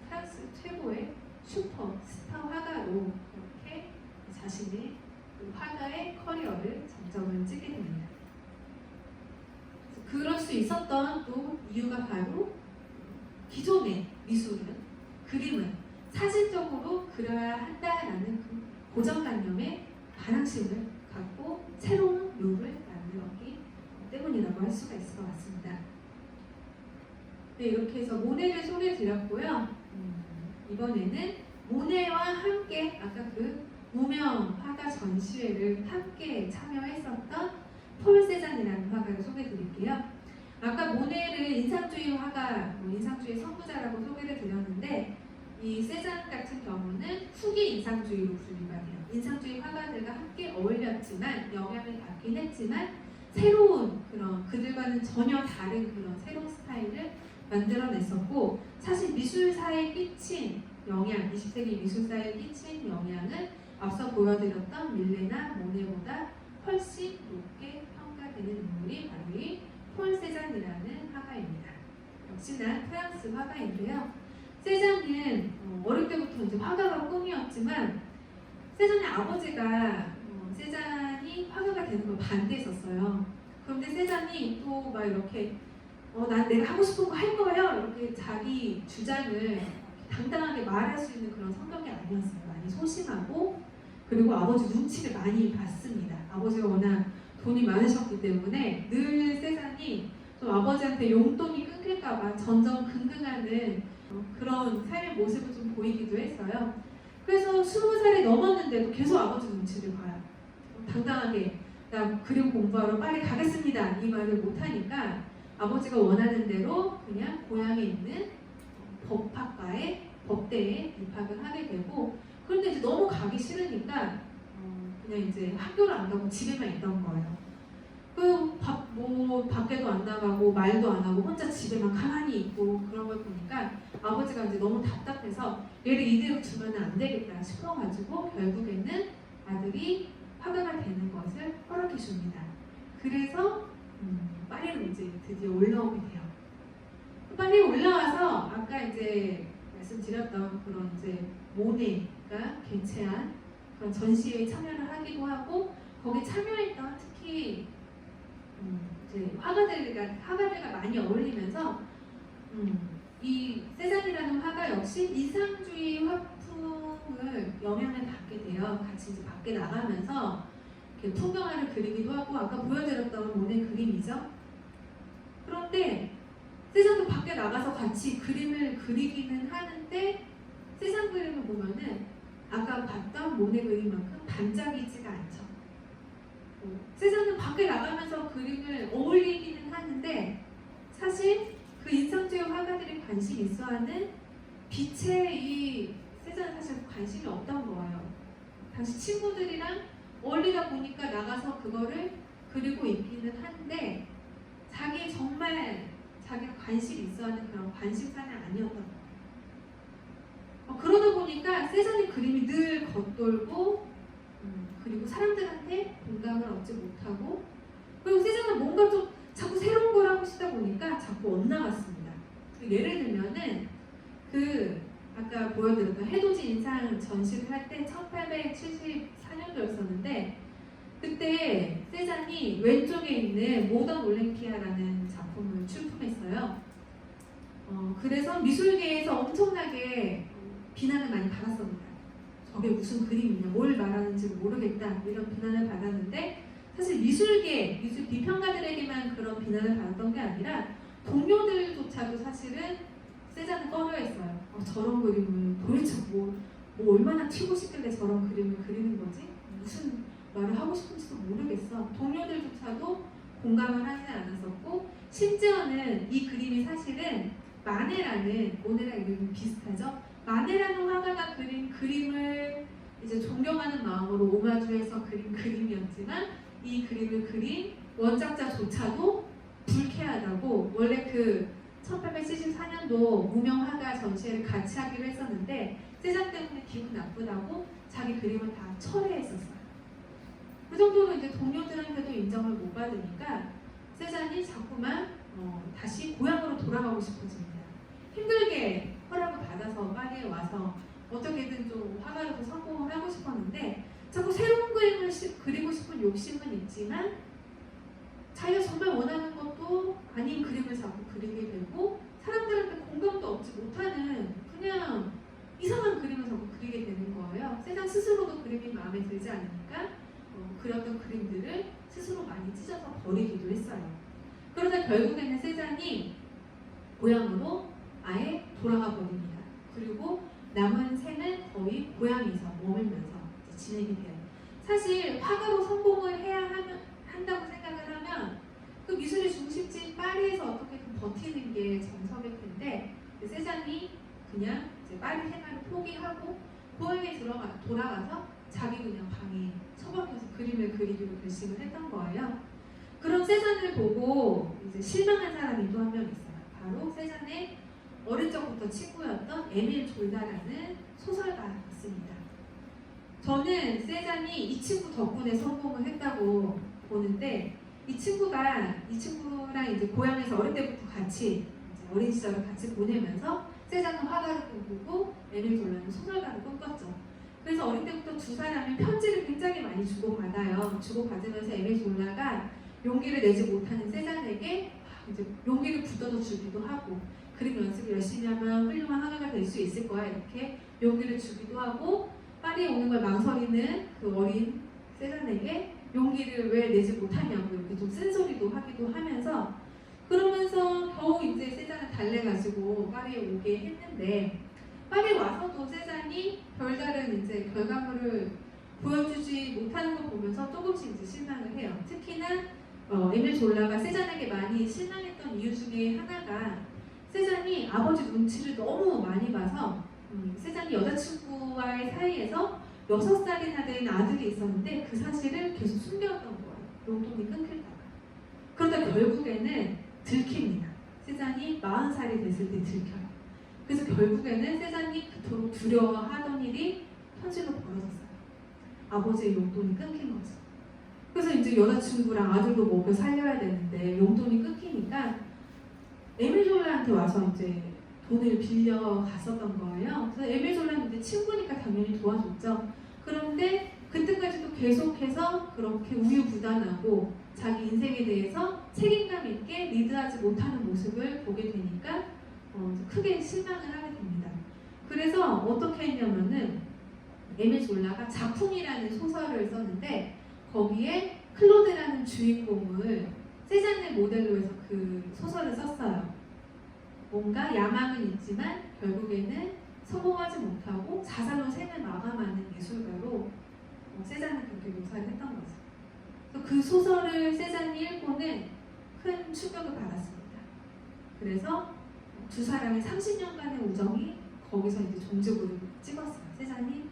프랑스 최고의 슈퍼스타 화가로 이렇게 자신의 그 화가의 커리어를 정점을 찍게 됩니다. 그럴 수 있었던 또 이유가 바로 기존의 미술은, 그림은 사진적으로 그려야 한다라는 그 고정관념에 반항심을 갖고 새로운 룰을 만들었기 때문이라고 할 수가 있을 것 같습니다. 네, 이렇게 해서 모네를 소개해드렸고요. 이번에는 모네와 함께 아까 그 무명 화가 전시회를 함께 참여했었던 폴 세잔이라는 화가를 소개해드릴게요. 아까 모네를 인상주의 화가, 인상주의 선구자라고 소개를 드렸는데 이 세잔 같은 경우는 후기 인상주의로 분류가 돼요. 인상주의 화가들과 함께 어울렸지만 영향을 받긴 했지만 새로운 그런 그들과는 전혀 다른 그런 새로운 스타일을 만들어냈었고, 사실 미술사에 끼친 영향, 20세기 미술사에 끼친 영향은 앞서 보여드렸던 밀레나 모네보다 훨씬 높게 평가되는 인물이 바로 이 폴 세잔이라는 화가입니다. 역시나 프랑스 화가인데요. 세잔은 어릴 때부터 이제 화가가 꿈이었지만 세잔의 아버지가 세잔이 화가가 되는 걸 반대했었어요. 그런데 세잔이 또 막 이렇게 난 내가 하고 싶은 거 할 거예요 이렇게 자기 주장을 당당하게 말할 수 있는 그런 성격이 아니었어요. 많이 소심하고, 그리고 아버지 눈치를 많이 봤습니다. 아버지가 워낙 돈이 많으셨기 때문에 늘 세잔이 좀 아버지한테 용돈이 끊길까봐 전전긍긍하는 그런 삶의 모습을 좀 보이기도 했어요. 그래서 20살이 넘었는데도 계속 아버지 눈치를 봐요. 당당하게 나 그림 공부하러 빨리 가겠습니다 이 말을 못하니까 아버지가 원하는 대로 그냥 고향에 있는 법학과에 법대에 입학을 하게 되고, 그런데 이제 너무 가기 싫으니까 그냥 이제 학교를 안 가고 집에만 있던 거예요. 밖에도 안 나가고 말도 안 하고 혼자 집에만 가만히 있고 그런 걸 보니까 아버지가 이제 너무 답답해서 얘를 이대로 두면 안 되겠다 싶어가지고 결국에는 아들이 화가가 되는 것을 허락해 줍니다. 그래서 파리로 이제 드디어 올라오게 돼요. 파리에 올라와서 아까 이제 말씀드렸던 그런 이제 모네가 개최한 그런 전시회에 참여를 하기도 하고, 거기 참여했던 특히 이제 화가들과 많이 어울리면서 이 세잔이라는 화가 역시 인상주의 화풍을 영향을 받게 돼요. 같이 이제 밖에 나가면서 이렇게 풍경화를 그리기도 하고, 아까 보여드렸던 모네 그림이죠. 그런데 세잔도 밖에 나가서 같이 그림을 그리기는 하는데 세잔 그림을 보면은 아까 봤던 모네 그림만큼 반짝이지가 않죠. 세잔은 밖에 나가면서 그림을 어울리기는 하는데 사실 그 인상주의 화가들이 관심 있어하는 빛에 이 세잔은 사실 관심이 없던 거예요. 당시 친구들이랑 어울리다 보니까 나가서 그거를 그리고 있기는 한데 자기가 관심이 있어하는 그런 관심사는 아니었던 거예요. 그러다 보니까 세잔의 그림이 늘 겉돌고 그리고 사람들한테 공감을 얻지 못하고, 그리고 세잔은 뭔가 좀 자꾸 새로운 걸 하고 싶다 보니까 자꾸 엇나갔습니다. 예를 들면은 아까 보여드렸던 해돋이 인상 전시를 할 때 1874년도였었는데 그때 세잔이 왼쪽에 있는 모던 올랭피아라는 작품을 출품했어요. 그래서 미술계에서 엄청나게 비난을 많이 받았습니다. 저게 무슨 그림이냐, 뭘 말하는지 모르겠다 이런 비난을 받았는데, 사실 미술 비평가들에게만 그런 비난을 받았던 게 아니라 동료들조차도 사실은 세잔을 꺼려했어요. 저런 그림을 도대체 뭐 얼마나 튀고 싶길래 저런 그림을 그리는 거지? 무슨 말을 하고 싶은지도 모르겠어. 동료들조차도 공감을 하지 않았었고, 심지어는 이 그림이 사실은 모네랑 이름이 비슷하죠? 마네라는 화가가 그린 그림을 이제 존경하는 마음으로 오마주해서 그린 그림이었지만 이 그림을 그린 원작자조차도 불쾌하다고, 원래 그 1874년도 무명 화가 전시회를 같이 하기로 했었는데 세잔 때문에 기분 나쁘다고 자기 그림을 다 철회했었어요. 그 정도로 이제 동료들한테도 인정을 못 받으니까 세잔이 자꾸만 다시 고향으로 돌아가고 싶어집니다. 힘들게 허락을 받아서 파리에 와서 어떻게든 좀 화가로서 성공을 하고 싶었는데 자꾸 새로운 그림을 그리고 싶은 욕심은 있지만 자기가 정말 원하는 것도 아닌 그림을 자꾸 그리게 되고 사람들한테 공감도 얻지 못하는 그냥 이상한 그림을 자꾸 그리게 되는 거예요. 세상 스스로도 그림이 마음에 들지 않으니까 그렸던 그림들을 스스로 많이 찢어서 버리기도 했어요. 그러다 결국에는 세잔이 고향으로 아예 돌아가 버립니다. 그리고 남은 생을 거의 고향에서 머물면서 지내게 돼요. 사실 화가로 성공을 한다고 생각을 하면 그 미술의 중심지인 파리에서 어떻게든 버티는 게 정석일 텐데 세잔이 그냥 이제 파리 생활을 포기하고 고향에 돌아가서 자기 그냥 방에 처박혀서 그림을 그리기로 결심을 했던 거예요. 그런 세잔을 보고 이제 실망한 사람이 또 한 명 있어요. 바로 세잔의 어릴 적부터 친구였던 에밀 졸다라는 소설가였습니다. 저는 세잔이 이 친구 덕분에 성공을 했다고 보는데 이 친구랑 이제 고향에서 어릴 때부터 같이 어린 시절을 같이 보내면서 세잔은 화가를 꿈꾸고 에밀 졸라는 소설가를 꿈꿨죠. 그래서 어릴 때부터 두 사람이 편지를 굉장히 많이 주고받아요. 주고받으면서 에밀 졸라가 용기를 내지 못하는 세잔에게 이제 용기를 북돋워 주기도 하고 그림 연습을 열심히 하면 훌륭한 화가가 될 수 있을 거야 이렇게 용기를 주기도 하고 파리에 오는 걸 망설이는 그 어린 세잔에게 용기를 왜 내지 못하냐고 이렇게 좀 쓴소리도 하기도 하면서 그러면서 겨우 이제 세잔을 달래가지고 파리에 오게 했는데 파리에 와서도 세잔이 별다른 이제 결과물을 보여주지 못하는 걸 보면서 조금씩 이제 실망을 해요. 특히나 에밀 졸라가 세잔에게 많이 실망했던 이유 중에 하나가 세잔이 아버지 눈치를 너무 많이 봐서 세잔이 여자친구와의 사이에서 6살이나 된 아들이 있었는데 그 사실을 계속 숨겨왔던 거예요. 용돈이 끊길까봐. 그러다 결국에는 들킵니다. 세잔이 40살이 됐을 때 들켜요. 그래서 결국에는 세잔이 그토록 두려워하던 일이 현실로 벌어졌어요. 아버지의 용돈이 끊긴 거죠. 그래서 이제 여자친구랑 아들도 먹여 살려야 되는데 용돈이 끊기니까 에밀 졸라한테 와서 이제 돈을 빌려 갔었던 거예요. 그래서 에밀 졸라는 이제 친구니까 당연히 도와줬죠. 그런데 그때까지도 계속해서 그렇게 우유부단하고 자기 인생에 대해서 책임감 있게 리드하지 못하는 모습을 보게 되니까 크게 실망을 하게 됩니다. 그래서 어떻게 했냐면은 에밀 졸라가 작품이라는 소설을 썼는데 거기에 클로드라는 주인공을 세잔을 모델로 해서 그 소설을 썼어요. 뭔가 야망은 있지만 결국에는 성공하지 못하고 자살로 생을 마감하는 예술가로 세잔을 그렇게 묘사를 했던 거죠. 그 소설을 세잔이 읽고는 큰 충격을 받았습니다. 그래서 두 사람의 30년간의 우정이 거기서 이제 종지부를 찍었어요. 세잔이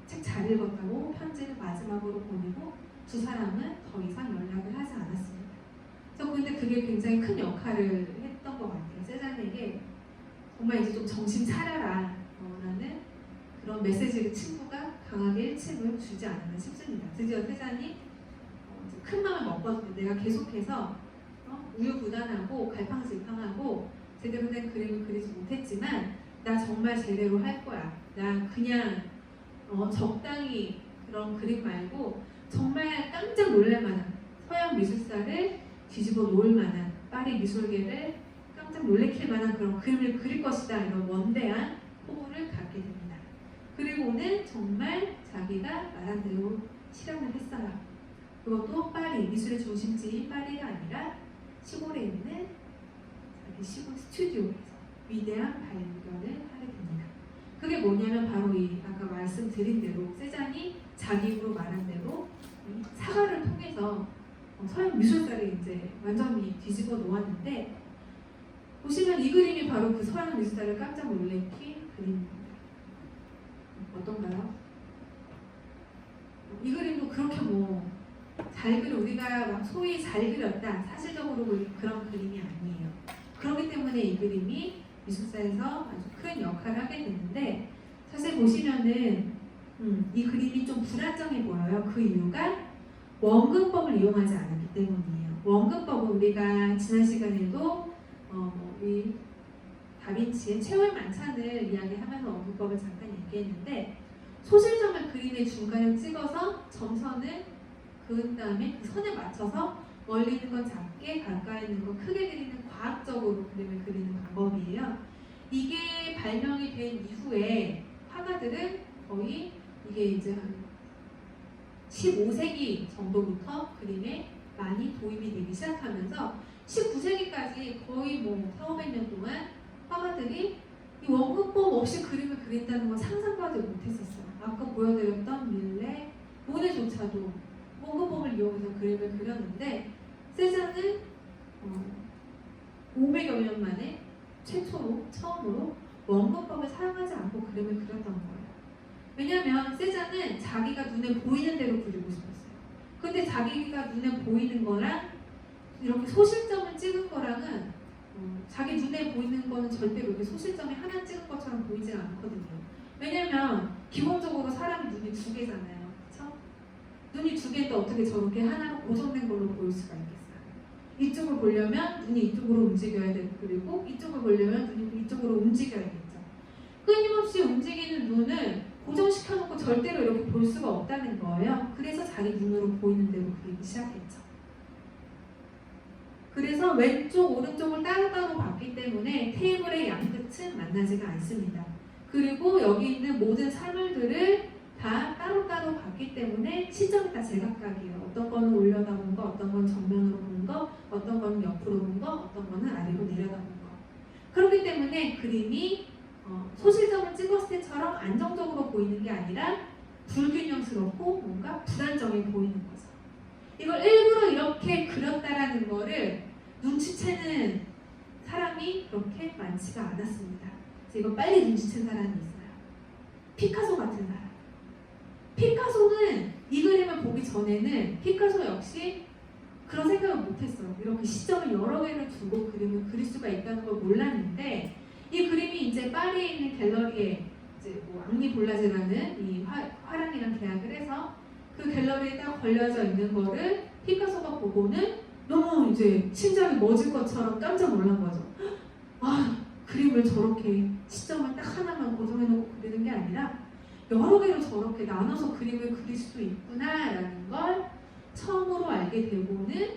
책 잘 읽었다고 편지를 마지막으로 보내고 두 사람은 더 이상 연락을 하지 않았습니다. 그래서 근데 그게 굉장히 큰 역할을 했던 것 같아요. 세잔에게 정말 이제 좀 정신 차려라 라는 그런 메시지를 친구가 강하게 일침을 주지 않았나 싶습니다. 드디어 세잔이 큰 마음을 먹거든요. 내가 계속해서 우유부단하고 갈팡질팡하고 제대로 된 그림을 그리지 못했지만 나 정말 제대로 할 거야. 나 그냥 적당히 그런 그림 말고 정말 깜짝 놀랄 만한 서양 미술사를 뒤집어 놓을 만한 파리 미술계를 깜짝 놀래킬 만한 그런 그림을 그릴 것이다. 이런 원대한 포부를 갖게 됩니다. 그리고는 정말 자기가 말한 대로 실현을 했어요. 그것도 파리, 미술의 중심지인 파리가 아니라 시골에 있는 자기 시골 스튜디오에서 위대한 발견을 하게 됩니다. 그게 뭐냐면 바로 이 아까 말씀드린 대로 세잔이 자기 입으로 말한 대로 이 사과를 통해서 서양 미술사를 이제 완전히 뒤집어 놓았는데 보시면 이 그림이 바로 그 서양 미술사를 깜짝 놀래킨 그림입니다. 어떤가요? 이 그림도 그렇게 잘 그려 우리가 막 소위 잘 그렸다 사실적으로 그런 그림이 아니에요. 그렇기 때문에 이 그림이 미술사에서 아주 큰 역할을 하게 되는데, 사실 보시면은 이 그림이 좀 불안정해 보여요. 그 이유가 원근법을 이용하지 않았기 때문이에요. 원근법은 우리가 지난 시간에도 이 다빈치의 최후의 만찬을 이야기하면서 원근법을 잠깐 얘기했는데, 소실점을 그림의 중간에 찍어서 점선을 그은 다음에 그 선에 맞춰서 멀리 있는 건 작게, 가까이 있는 건 크게 그리는 과학적으로 그림을 그리는 방법이에요. 이게 발명이 된 이후에 화가들은 거의 이게 이제 한 15세기 정도부터 그림에 많이 도입이 되기 시작하면서 19세기까지 거의 4,500년 동안 화가들이 이 원근법 없이 그림을 그린다는 건 상상도 하지 못했었어요. 아까 보여드렸던 밀레, 모네조차도 원근법을 이용해서 그림을 그렸는데, 세잔은 500여 년 만에 처음으로 원근법을 사용하지 않고 그림을 그렸던 거예요. 왜냐하면 세잔은 자기가 눈에 보이는 대로 그리고 싶었어요. 근데 자기가 눈에 보이는 거랑 이렇게 소실점을 찍은 거랑은 자기 눈에 보이는 거는 절대로 이렇게 소실점이 하나 찍은 것처럼 보이지 않거든요. 왜냐면 기본적으로 사람 눈이 두 개잖아요. 그렇죠? 눈이 두 개인데 어떻게 저렇게 하나로 고정된 걸로 보일 수가 있겠어요. 이쪽을 보려면 눈이 이쪽으로 움직여야 되고, 그리고 이쪽을 보려면 눈이 이쪽으로 움직여야겠죠. 끊임없이 움직이는 눈을 고정시켜놓고 절대로 이렇게 볼 수가 없다는 거예요. 그래서 자기 눈으로 보이는 대로 그리기 시작했죠. 그래서 왼쪽, 오른쪽을 따로따로 봤기 때문에 테이블의 양끝은 만나지가 않습니다. 그리고 여기 있는 모든 사물들을 다 따로따로 봤기 때문에 시점이 다 제각각이에요. 어떤 거는 올려다본 거, 어떤 건 정면으로 본 거, 어떤 거는 옆으로 본 거, 어떤 거는 아래로 내려다본 거. 그렇기 때문에 그림이 소실점을 찍었을 때처럼 안정적으로 보이는 게 아니라 불균형스럽고 뭔가 불안정해 보이는 거죠. 이걸 일부러 이렇게 그렸다라는 거를 눈치채는 사람이 그렇게 많지가 않았습니다. 그래서 이거 빨리 눈치챈 사람이 있어요. 피카소 같은 사람. 피카소는 이 그림을 보기 전에는 피카소 역시 그런 생각을 못했어요. 이렇게 시점을 여러 개를 두고 그림을 그릴 수가 있다는 걸 몰랐는데, 이 그림이 이제 파리에 있는 갤러리에 이제 앙리 볼라제라는 이 화랑이랑 계약을 해서 그 갤러리에 딱 걸려져 있는 거를 피카소가 보고는 너무 이제 심장이 멎을 것처럼 깜짝 놀란 거죠. 아, 그림을 저렇게 시점을 딱 하나만 고정해놓고 그리는 게 아니라 여러 개로 저렇게 나눠서 그림을 그릴 수도 있구나라는 걸 처음으로 알게 되고는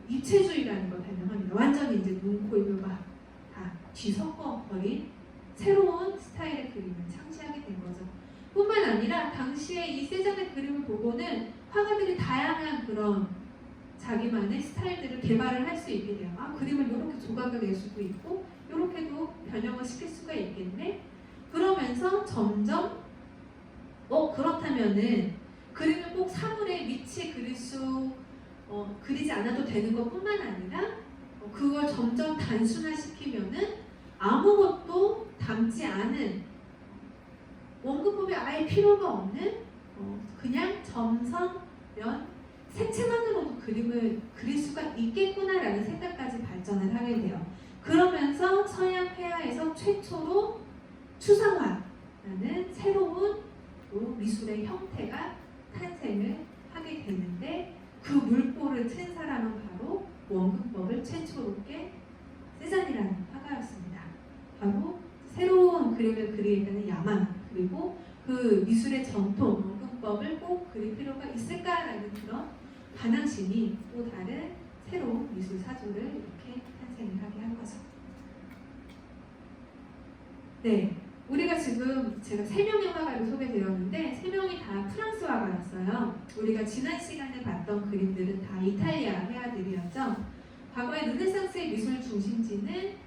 입체주의라는 걸 발명합니다. 완전히 이제 눈, 코, 입을 막 다 뒤섞어버린 새로운 스타일의 그림을 창시하게 된 거죠. 뿐만 아니라 당시에 이 세잔의 그림을 보고는 화가들이 다양한 그런 자기만의 스타일들을 개발을 할 수 있게 돼요. 아, 그림을 이렇게 조각을 낼 수도 있고 이렇게도 변형을 시킬 수가 있겠네. 그러면서 점점 그렇다면은 그림을 꼭 사물에 밑이 그리지 않아도 되는 것뿐만 아니라 그걸 점점 단순화시키면은 아무것도 담지 않은, 원근법에 아예 필요가 없는 그냥 점선, 면, 색채만으로도 그림을 그릴 수가 있겠구나라는 생각까지 발전을 하게 돼요. 그러면서 서양 회화에서 최초로 추상화라는 새로운 미술의 형태가 탄생을 하게 되는데, 그 물꼬를 튼 사람은 바로 원근법을 최초로 깬 세잔이라는 화가였습니다. 바로 새로운 그림을 그리게 되는 야만, 그리고 그 미술의 전통 원근법을 꼭 그릴 필요가 있을까라는 그런 반항심이 또 다른 새로운 미술 사조를 이렇게 탄생을 하게 한 거죠. 네, 우리가 지금 제가 3명의 화가를 소개드렸는데 3명이 다 프랑스 화가였어요. 우리가 지난 시간에 봤던 그림들은 다 이탈리아 회화들이었죠. 과거의 르네상스의 미술 중심지는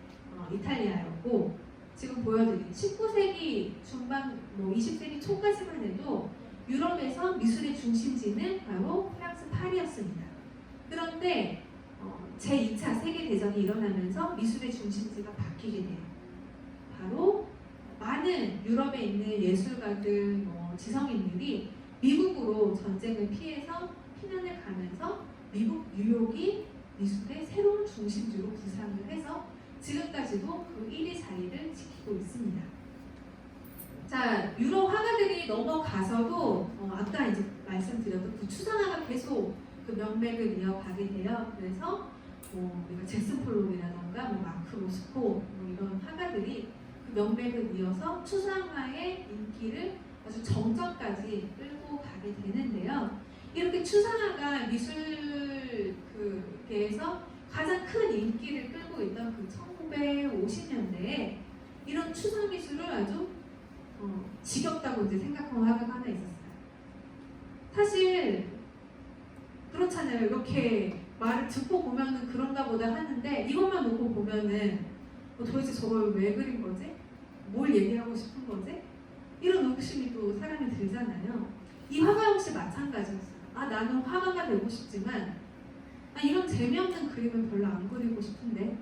이탈리아였고, 지금 보여드린 19세기 중반, 20세기 초까지만 해도 유럽에서 미술의 중심지는 바로 프랑스 파리였습니다. 그런데 제2차 세계대전이 일어나면서 미술의 중심지가 바뀌게 돼요. 바로 많은 유럽에 있는 예술가들, 지성인들이 미국으로 전쟁을 피해서 피난을 가면서 미국 뉴욕이 미술의 새로운 중심지로 부상을 해서 지금까지도 그 1위 자리를 지키고 있습니다. 자, 유럽 화가들이 넘어가서도 아까 이제 말씀드렸던 그 추상화가 계속 그 명맥을 이어가게 돼요. 그래서 우리가 잭슨 폴록이라던가 마크 로스코 이런 화가들이 그 명맥을 이어서 추상화의 인기를 아주 정점까지 끌고 가게 되는데요. 이렇게 추상화가 미술계에서 가장 큰 인기를 끌고 있던 그 1950년대에 이런 추상 미술을 아주 지겹다고 이제 생각한 화가가 하나 있었어요. 사실 그렇잖아요. 이렇게 말을 듣고 보면은 그런가 보다 하는데 이것만 놓고 보면은 도대체 저걸 왜 그린 거지? 뭘 얘기하고 싶은 거지? 이런 의구심이 또 사람이 들잖아요. 이 화가 역시 마찬가지였어요. 나는 화가가 되고 싶지만 이런 재미없는 그림을 별로 안 그리고 싶은데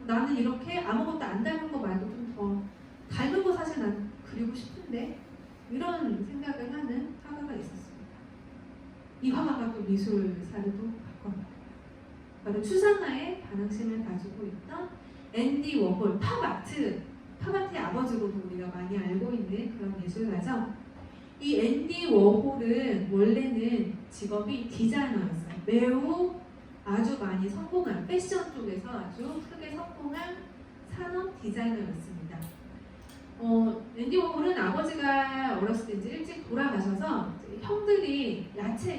나는 이렇게 아무것도 안 닮은 거 말고 좀 더 닮은 거 사실 난 그리고 싶은데 이런 생각을 하는 화가가 있었습니다. 이 화가가 또 미술사를 또 바꿨어요. 바로 추상화에 반항심을 가지고 있던 앤디 워홀, 팝아트의 아버지로도 우리가 많이 알고 있는 그런 예술가죠. 이 앤디 워홀은 원래는 직업이 디자이너였어요. 매우 아주 많이 성공한 패션 쪽에서 아주 크게 성공한 산업 디자이너였습니다. 앤디 워홀은 아버지가 어렸을 때 이제 일찍 돌아가셔서 형들이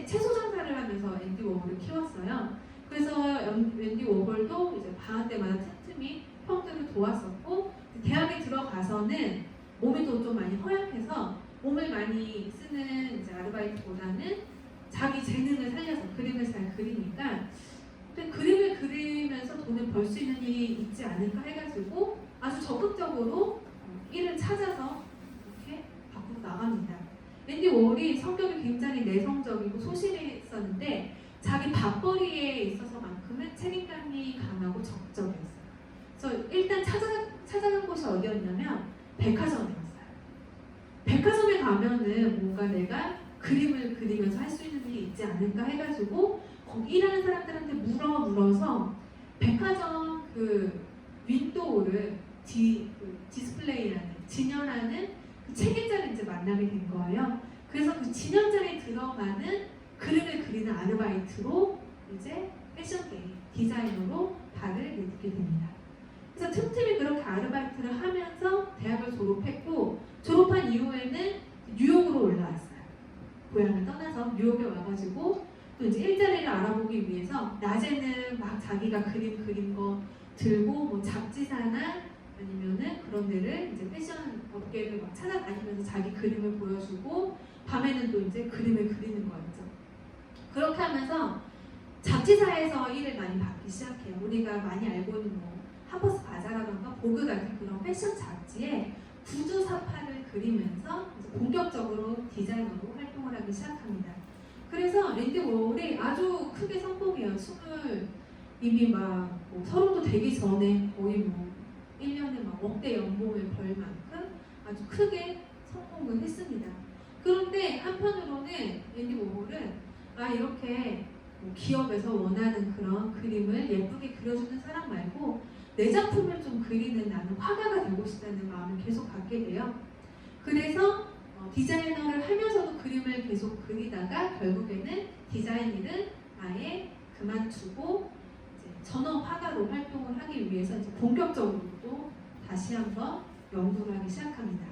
채소 장사를 하면서 앤디 워홀을 키웠어요. 그래서 앤디 워홀도 이제 방학 때마다 틈틈이 형들을 도왔었고 대학에 들어가서는 몸이 또 좀 많이 허약해서 몸을 많이 쓰는 이제 아르바이트보다는 자기 재능을 살려서 그림을 잘 그리니까 근데 그림을 그리면서 돈을 벌 수 있는 일이 있지 않을까 해가지고 아주 적극적으로 일을 찾아서 이렇게 밖으로 나갑니다. 앤디 워홀이 성격이 굉장히 내성적이고 소심했었는데 자기 밥벌이에 있어서만큼은 책임감이 강하고 적극적이었어요. 그래서 일단 찾아간 곳이 어디였냐면 백화점이었어요. 백화점에 가면은 뭔가 내가 그림을 그리면서 할 수 있는 일이 있지 않을까 해가지고 거기 일하는 사람들한테 물어서 백화점 그 윈도우를 디스플레이하는 진열하는 그 책임자를 이제 만나게 된 거예요. 그래서 그 진열장에 들어가는 그림을 그리는 아르바이트로 이제 패션계 디자이너로 발을 내딛게 됩니다. 그래서 틈틈이 그렇게 아르바이트를 하면서 대학을 졸업했고 졸업한 이후에는 뉴욕으로 올라왔어요. 고향을 떠나서 뉴욕에 와가지고 또 이제 일자리를 알아보기 위해서 낮에는 막 자기가 그린 거 들고 뭐 잡지사나 아니면은 그런 데를 이제 패션 업계를 막 찾아다니면서 자기 그림을 보여주고 밤에는 또 이제 그림을 그리는 거였죠. 그렇게 하면서 잡지사에서 일을 많이 받기 시작해요. 우리가 많이 알고 있는 뭐 하퍼스 바자라던가 보그 같은 그런 패션 잡지에 구두 사파를 그리면서 본격적으로 디자이너로 활동을 하기 시작합니다. 그래서 앤디 워홀이 아주 크게 성공해요. 이미 막 서른도 되기 전에 거의 뭐 1년에 막 억대 연봉을 벌 만큼 아주 크게 성공을 했습니다. 그런데 한편으로는 앤디 워홀은 이렇게 기업에서 원하는 그런 그림을 예쁘게 그려주는 사람 말고 내 작품을 좀 그리는 나는 화가가 되고 싶다는 마음을 계속 갖게 돼요. 그래서 디자이너를 하면서도 그림을 계속 그리다가 결국에는 디자인 일은 아예 그만두고 이제 전업 화가로 활동을 하기 위해서 이제 본격적으로 또 다시 한번 연구를 하기 시작합니다.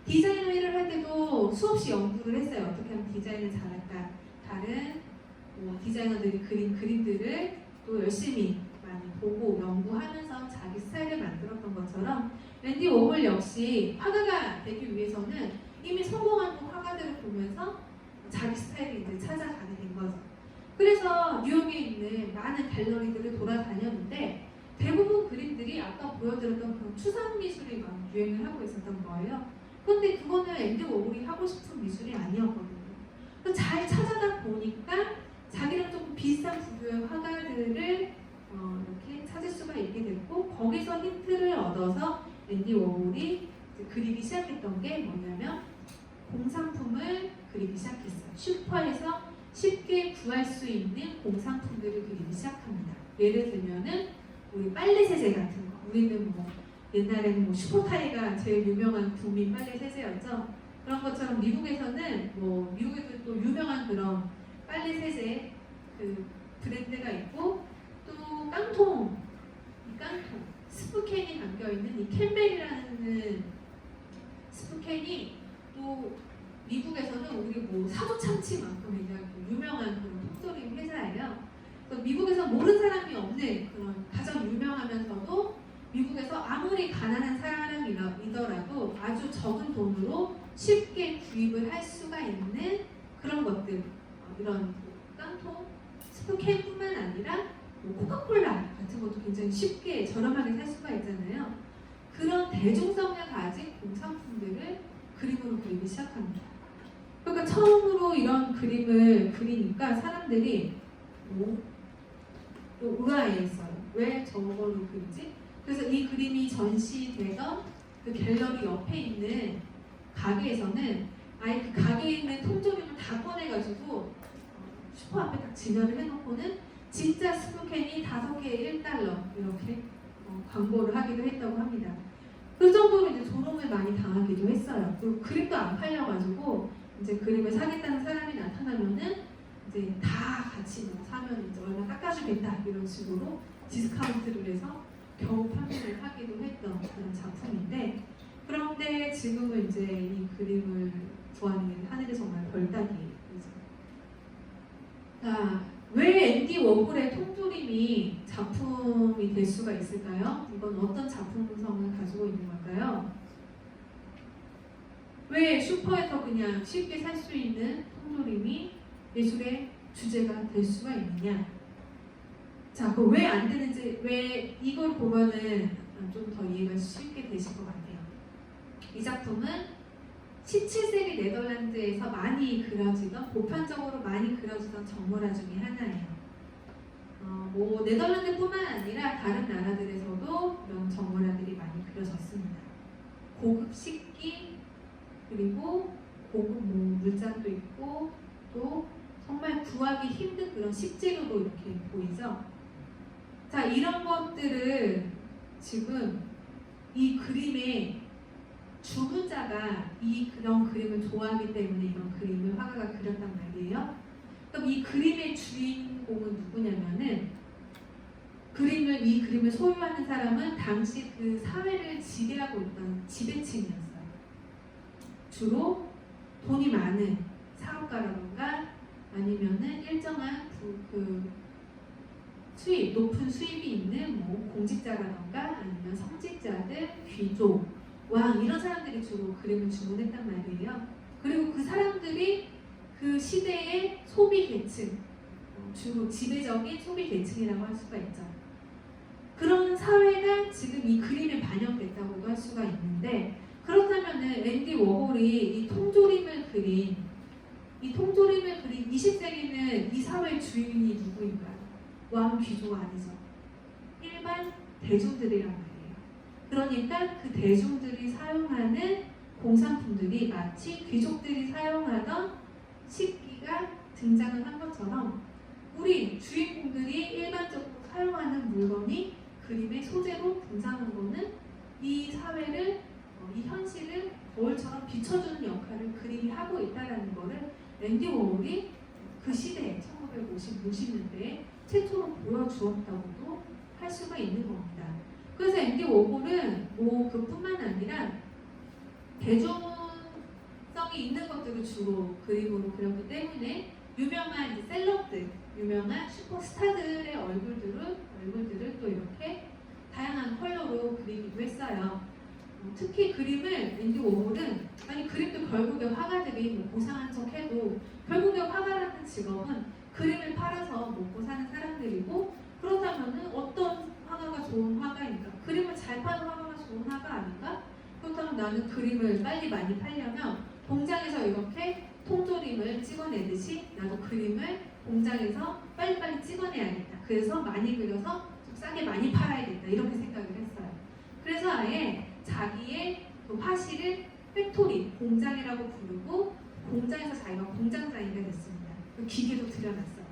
디자이너 일을 할 때도 수없이 연구를 했어요. 어떻게 하면 디자인을 잘할까. 다른 디자이너들이 그린 그림들을 또 열심히 많이 보고 연구하면서 자기 스타일을 만들었던 것처럼 앤디 워홀 역시 화가가 되기 위해서는 이미 성공한 화가들을 보면서 자기 스타일을 이제 찾아가게 된 거죠. 그래서 뉴욕에 있는 많은 갤러리들을 돌아다녔는데 대부분 그림들이 아까 보여드렸던 그런 추상 미술이 막 유행을 하고 있었던 거예요. 그런데 그거는 앤디 워홀이 하고 싶은 미술이 아니었거든요. 그래서 잘 찾아다 보니까 자기랑 조금 비슷한 부류의 화가들을 이렇게 찾을 수가 있게 됐고 거기서 힌트를 얻어서 앤디 워홀이 그리기 시작했던 게 뭐냐면 공상품을 그리기 시작했어요. 슈퍼에서 쉽게 구할 수 있는 공상품들을 그리기 시작합니다. 예를 들면은 우리 빨래 세제 같은 거 우리는 뭐 옛날에는 뭐 슈퍼타이가 제일 유명한 국민 빨래 세제였죠. 그런 것처럼 미국에서는 뭐 미국에도 또 유명한 그런 빨래 세제 그 브랜드가 있고 또 깡통, 이 깡통 스프캔이 담겨 있는 이 캠벨이라는 스프캔이 또 미국에서는 우리 뭐 사조 참치만큼 굉장히 유명한 그런 통조림 회사예요. 그래서 미국에서 모르는 사람이 없는 그런 가장 유명하면서도 미국에서 아무리 가난한 사람이더라도 아주 적은 돈으로 쉽게 구입을 할 수가 있는 그런 것들, 이런 깡통 스프캔뿐만 아니라 뭐 코카콜라 같은 것도 굉장히 쉽게 저렴하게 살 수가 있잖아요. 그런 대중성을 가진 공산품들을 그림으로 그리기 시작합니다. 그러니까 처음으로 이런 그림을 그리니까 사람들이 또 의아해했어요. 왜 저걸로 그리지? 그래서 이 그림이 전시되던 그 갤러리 옆에 있는 가게에서는 아예 그 가게에 있는 통조림을 다 꺼내가지고 슈퍼 앞에 딱 진열을 해놓고는 진짜 스프캔이 5개에 $1 이렇게 광고를 하기도 했다고 합니다. 그 정도로 이제 조롱을 많이 당하기도 했어요. 그리고 그림도 안 팔려가지고 이제 그림을 사겠다는 사람이 나타나면은 이제 다 같이 뭐 사면 이제 얼마 깎아주겠다 이런 식으로 디스카운트를 해서 겨우 판매를 하기도 했던 그런 작품인데, 그런데 지금은 이제 이 그림을 좋아하는 하늘이 정말 별따기이죠. 자, 왜 앤디 워홀의 통조림이 작품이 될 수가 있을까요? 이건 어떤 작품성을 가지고 있는 걸까요? 왜 슈퍼에서 그냥 쉽게 살 수 있는 통조림이 예술의 주제가 될 수가 있느냐? 자, 그 왜 안 되는지, 왜 이걸 보면은 좀 더 이해가 쉽게 되실 것 같아요. 이 작품은 17세기 네덜란드에서 많이 그려지던, 보편적으로 많이 그려지던 정모라 중에 하나예요. 뭐 네덜란드뿐만 아니라 다른 나라들에서도 이런 정모라들이 많이 그려졌습니다. 고급 식기, 그리고 고급 뭐 물장도 있고, 또 정말 구하기 힘든 그런 식재료도 이렇게 보이죠. 자, 이런 것들을 지금 이 그림의 주문자가 그런 그림을 좋아하기 때문에 이런 그림을 화가가 그렸단 말이에요. 그럼 이 그림의 주인공은 누구냐면은, 이 그림을 소유하는 사람은 당시 그 사회를 지배하고 있던 지배층이었어요. 주로 돈이 많은 사업가라던가 아니면은 일정한 높은 수입이 있는 뭐 공직자라던가 아니면 성직자들, 귀족, 왕, 이런 사람들이 주로 그림을 주문했단 말이에요. 그리고 그 사람들이 그 시대의 소비 계층, 주로 지배적인 소비 계층이라고 할 수가 있죠. 그런 사회가 지금 이 그림에 반영됐다고도 할 수가 있는데, 그렇다면은 앤디 워홀이 이 통조림을 그린 20세기는 이 사회의 주인이 누구인가요? 왕, 귀족 아니죠. 일반 대중들이란 말이에요. 그러니까 그 대중들이 사용하는 공산품들이 마치 귀족들이 사용하던 식기가 등장을 한 것처럼, 우리 주인공들이 일반적으로 사용하는 물건이 그림의 소재로 등장한 거는 이 사회를, 이 현실을 거울처럼 비춰주는 역할을 그림이 하고 있다는 것을 앤디 워홀이 그 시대에 1950년대에 최초로 보여주었다고도 할 수가 있는 겁니다. 그래서 앤디 워홀은 뭐 그뿐만 아니라 대중성이 있는 것들을 주로 그림으로 그렸기 때문에 유명한 셀럽들, 유명한 슈퍼스타들의 얼굴들을 또 이렇게 다양한 컬러로 그리기도 했어요. 특히 그림을 앤디 워홀은, 아니 그림도 결국에 화가들이 뭐 고상한 척 해도 결국에 화가라는 직업은 그림을 팔아서 먹고 사는 사람들이고, 그렇다면은 어떤 화가가 좋은 화가인가? 그림을 잘 파는 화가가 좋은 화가 아닌가? 그렇다면 나는 그림을 빨리 많이 팔려면 공장에서 이렇게 통조림을 찍어내듯이 나도 그림을 공장에서 빨리빨리 찍어내야겠다. 그래서 많이 그려서 좀 싸게 많이 팔아야겠다. 이렇게 생각을 했어요. 그래서 아예 자기의 그 화실을 팩토리, 공장이라고 부르고, 공장에서 자기가 공장장이가 됐습니다. 그 기계도 들여놨어요.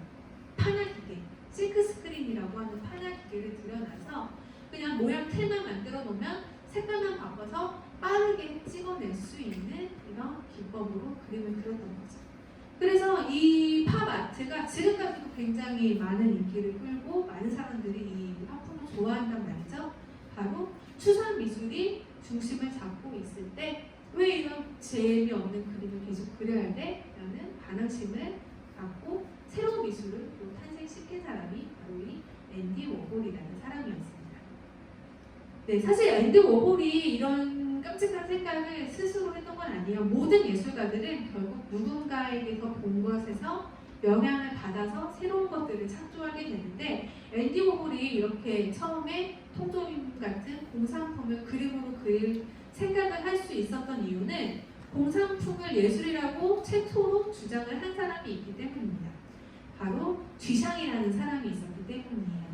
판화 기계, 실크 스크린이라고 하는 판화 기계를 들여놔서 그냥 모양 틀만 만들어 놓으면 색깔만 바꿔서 빠르게 찍어낼 수 있는 이런 기법으로 그림을 그렸던 거죠. 그래서 이 팝아트가 지금까지도 굉장히 많은 인기를 끌고 많은 사람들이 이 화풍을 좋아한단 말이죠. 바로 추상 미술이 중심을 잡고 있을 때 왜 이런 재미없는 그림을 계속 그려야 돼? 라는 반항심을 갖고 새로운 미술을 또 탄생시킨 사람이 바로 이 앤디 워홀이라는 사람이었습니다. 네, 사실 앤디 워홀이 이런 깜찍한 색깔을 스스로 했던 건 아니에요. 모든 예술가들은 결국 누군가에게서 본 것에서 영향을 받아서 새로운 것들을 창조하게 되는데 앤디 워홀이 이렇게 처음에 통조림 같은 공산품을 그림으로 그릴 생각을 할 수 있었던 이유는 공산품을 예술이라고 최초로 주장을 한 사람이 있기 때문입니다. 바로 듀샹이라는 사람이 있었기 때문이에요.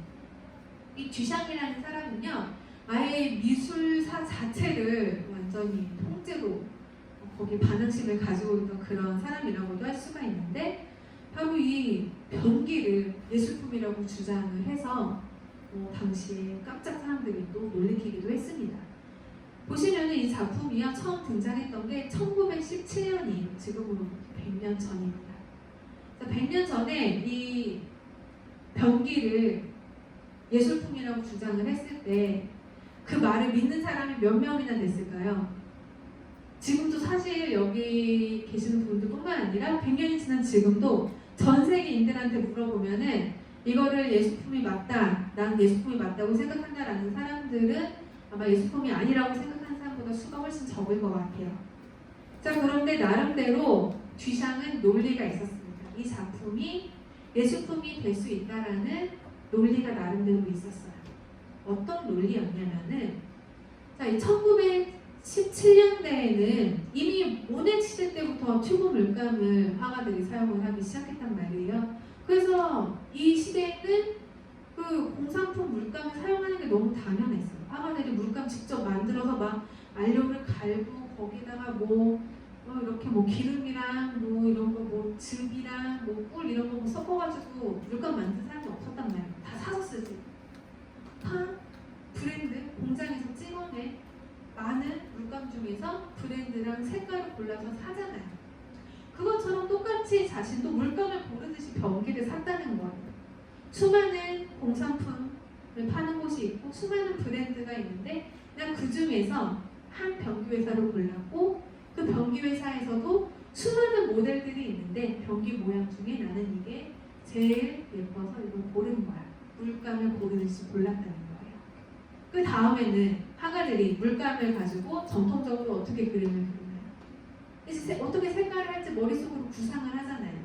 이 듀샹이라는 사람은요, 아예 미술사 자체를 완전히 통째로 거기 반응심을 가지고 있던 그런 사람이라고도 할 수가 있는데 바로 이 변기를 예술품이라고 주장을 해서 당시에 깜짝 사람들이 또 놀래키기도 했습니다. 보시면은 이 작품이요 처음 등장했던 게 1917년이에요. 지금으로 100년 전입니다. 100년 전에 이 변기를 예술품이라고 주장을 했을 때 그 말을 믿는 사람이 몇 명이나 됐을까요? 지금도 사실 여기 계시는 분들뿐만 아니라 100년이 지난 지금도 전 세계인들한테 물어보면은 이거를 예술품이 맞다, 난 예술품이 맞다고 생각한다라는 사람들은 아마 예술품이 아니라고 생각하는 사람보다 수가 훨씬 적을 것 같아요. 자, 그런데 나름대로 듀샹은 논리가 있었습니다. 이 작품이 예술품이 될 수 있다라는 논리가 나름대로 있었어요. 어떤 논리였냐면은, 자, 이 1917년대에는 이미 모네 시대 때부터 튜브 물감을 화가들이 사용을 하기 시작했단 말이에요. 그래서 이 시대에는 그 공산품 물감을 사용하는 게 너무 당연했어요. 화가들이 물감 직접 만들어서 막 알료를 갈고 거기다가 이렇게 기름이랑 이런 거 즙이랑 꿀 이런 거 섞어가지고 물감 만든 사람이 없었단 말이에요. 다 사서 쓰지. 다 브랜드 공장에서 찍어낸 많은 물감 중에서 브랜드랑 색깔을 골라서 사잖아요. 그것처럼 똑같이 자신도 물감을 고르듯이 변기를 샀다는 거예요. 수많은 공산품을 파는 곳이 있고 수많은 브랜드가 있는데 그냥 그 중에서 한 변기 회사를 골랐고 그 변기 회사에서도 수많은 모델들이 있는데 변기 모양 중에 나는 이게 제일 예뻐서 이걸 고른 거야. 물감을 고르듯이 골랐다는 거예요. 그 다음에는 화가들이 물감을 가지고 전통적으로 어떻게 그림을 그리나요? 이제 어떻게 색깔을 할지 머릿속으로 구상을 하잖아요.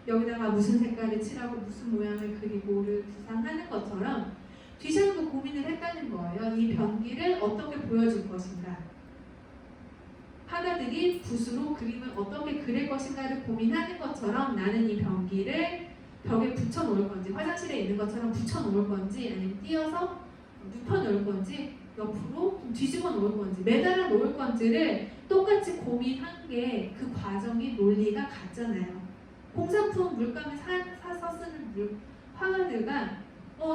여기다가 무슨 색깔을 칠하고 무슨 모양을 그리고를 구상하는 것처럼 듀샹도 고민을 했다는 거예요. 이 변기를 어떻게 보여줄 것인가. 화가들이 붓으로 그림을 어떻게 그릴 것인가를 고민하는 것처럼 나는 이 변기를 벽에 붙여놓을 건지 화장실에 있는 것처럼 붙여놓을 건지 아니면 띄어서 눕혀놓을 건지 옆으로 좀 뒤집어 놓을 건지 매달아 놓을 건지를 똑같이 고민한 게 그 과정이 논리가 같잖아요. 공산품 물감을 사서 쓰는 화가들과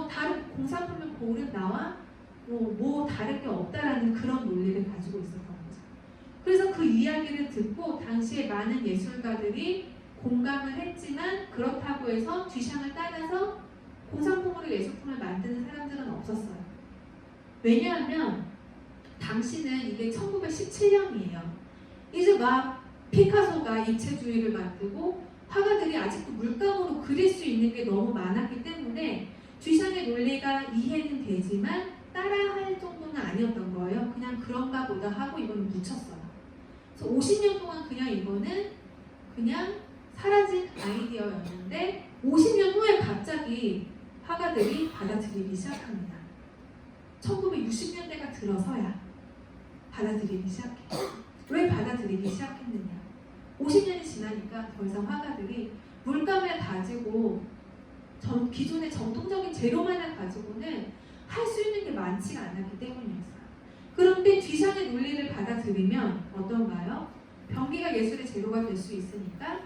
다른 공산품을 고른 나와 다른 게 없다라는 그런 논리를 가지고 있었던 거죠. 그래서 그 이야기를 듣고 당시에 많은 예술가들이 공감을 했지만 그렇다고 해서 듀샹을 따라서 공산품으로 예술품을 만드는 사람들은 없었어요. 왜냐하면 당시는 이게 1917년이에요. 이제 막 피카소가 입체주의를 만들고 화가들이 아직도 물감으로 그릴 수 있는 게 너무 많았기 때문에 듀샹의 논리가 이해는 되지만 따라할 정도는 아니었던 거예요. 그냥 그런가 보다 하고 이거는 묻혔어요. 그래서 50년 동안 그냥 이거는 그냥 사라진 아이디어였는데 50년 후에 갑자기 화가들이 받아들이기 시작합니다. 1960년대가 들어서야 받아들이기 시작해요. 왜 받아들이기 시작했느냐? 50년이 지나니까 더 이상 화가들이 물감을 가지고 기존의 정통적인 재료만을 가지고는 할 수 있는 게 많지가 않았기 때문이었어요. 그런데 듀샹의 논리를 받아들이면 어떤가요? 변기가 예술의 재료가 될 수 있으니까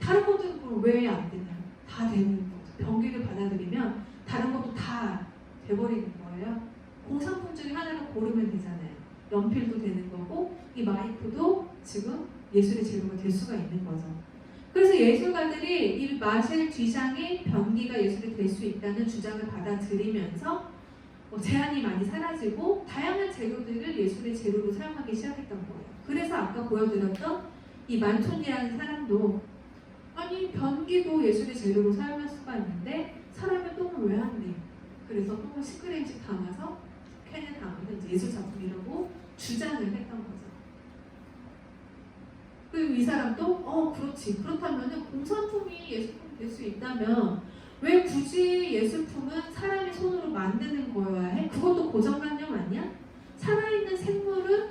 다른 것들은 왜 안 되냐? 다 되는 거죠. 변기를 받아들이면 다른 것도 다 돼버리는 거예요. 공산품 중에 하나를 고르면 되잖아요. 연필도 되는 거고 이 마이크도 지금 예술의 재료가 될 수가 있는 거죠. 그래서 예술가들이 이 마셸 듀샹의 변기가 예술이 될 수 있다는 주장을 받아들이면서 제한이 많이 사라지고 다양한 재료들을 예술의 재료로 사용하기 시작했던 거예요. 그래서 아까 보여드렸던 이 만톤이라는 사람도 아니 변기도 예술의 재료로 사용할 수가 있는데 사람의 똥을 왜 하니? 그래서 똥을 시크릿씩 담아서 캔에 담아서 이제 예술 작품이라고 주장을 했던 거죠. 그리고 이 사람도 그렇지. 그렇다면 공산품이 예술품이 될 수 있다면 왜 굳이 예술품은 사람이 손으로 만드는 거여야 해? 그것도 고정관념 아니야? 살아있는 생물은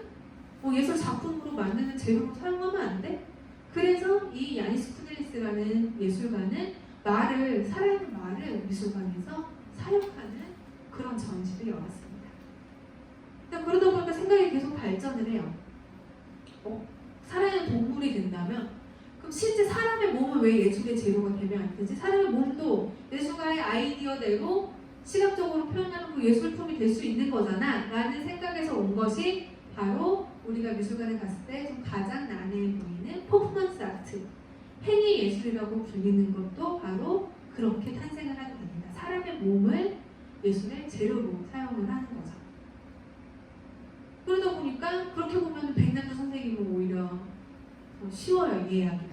예술 작품으로 만드는 재료로 사용하면 안 돼? 그래서 이 야니스 쿠넬리스라는 예술가는 살아있는 말을 미술관에서 사용하는 그런 전시를 열었습니다. 그러다 보니까 생각이 계속 발전을 해요. 살아있는 동물이 된다면 그럼 실제 사람의 몸은 왜 예술의 재료가 되면 안 되지? 사람의 몸도 예술가의 아이디어대로 시각적으로 표현하는 예술품이 될 수 있는 거잖아 라는 생각에서 온 것이 바로 우리가 미술관에 갔을 때 좀 가장 난해해 보이는 퍼포먼스 아트, 행위 예술이라고 불리는 것도 바로 그렇게 탄생을 하게 됩니다. 사람의 몸을 예술의 재료로 사용을 하는 거죠. 그러다 보니까 그렇게 보면 백남주 선생님은 오히려 쉬워요, 이해하기가.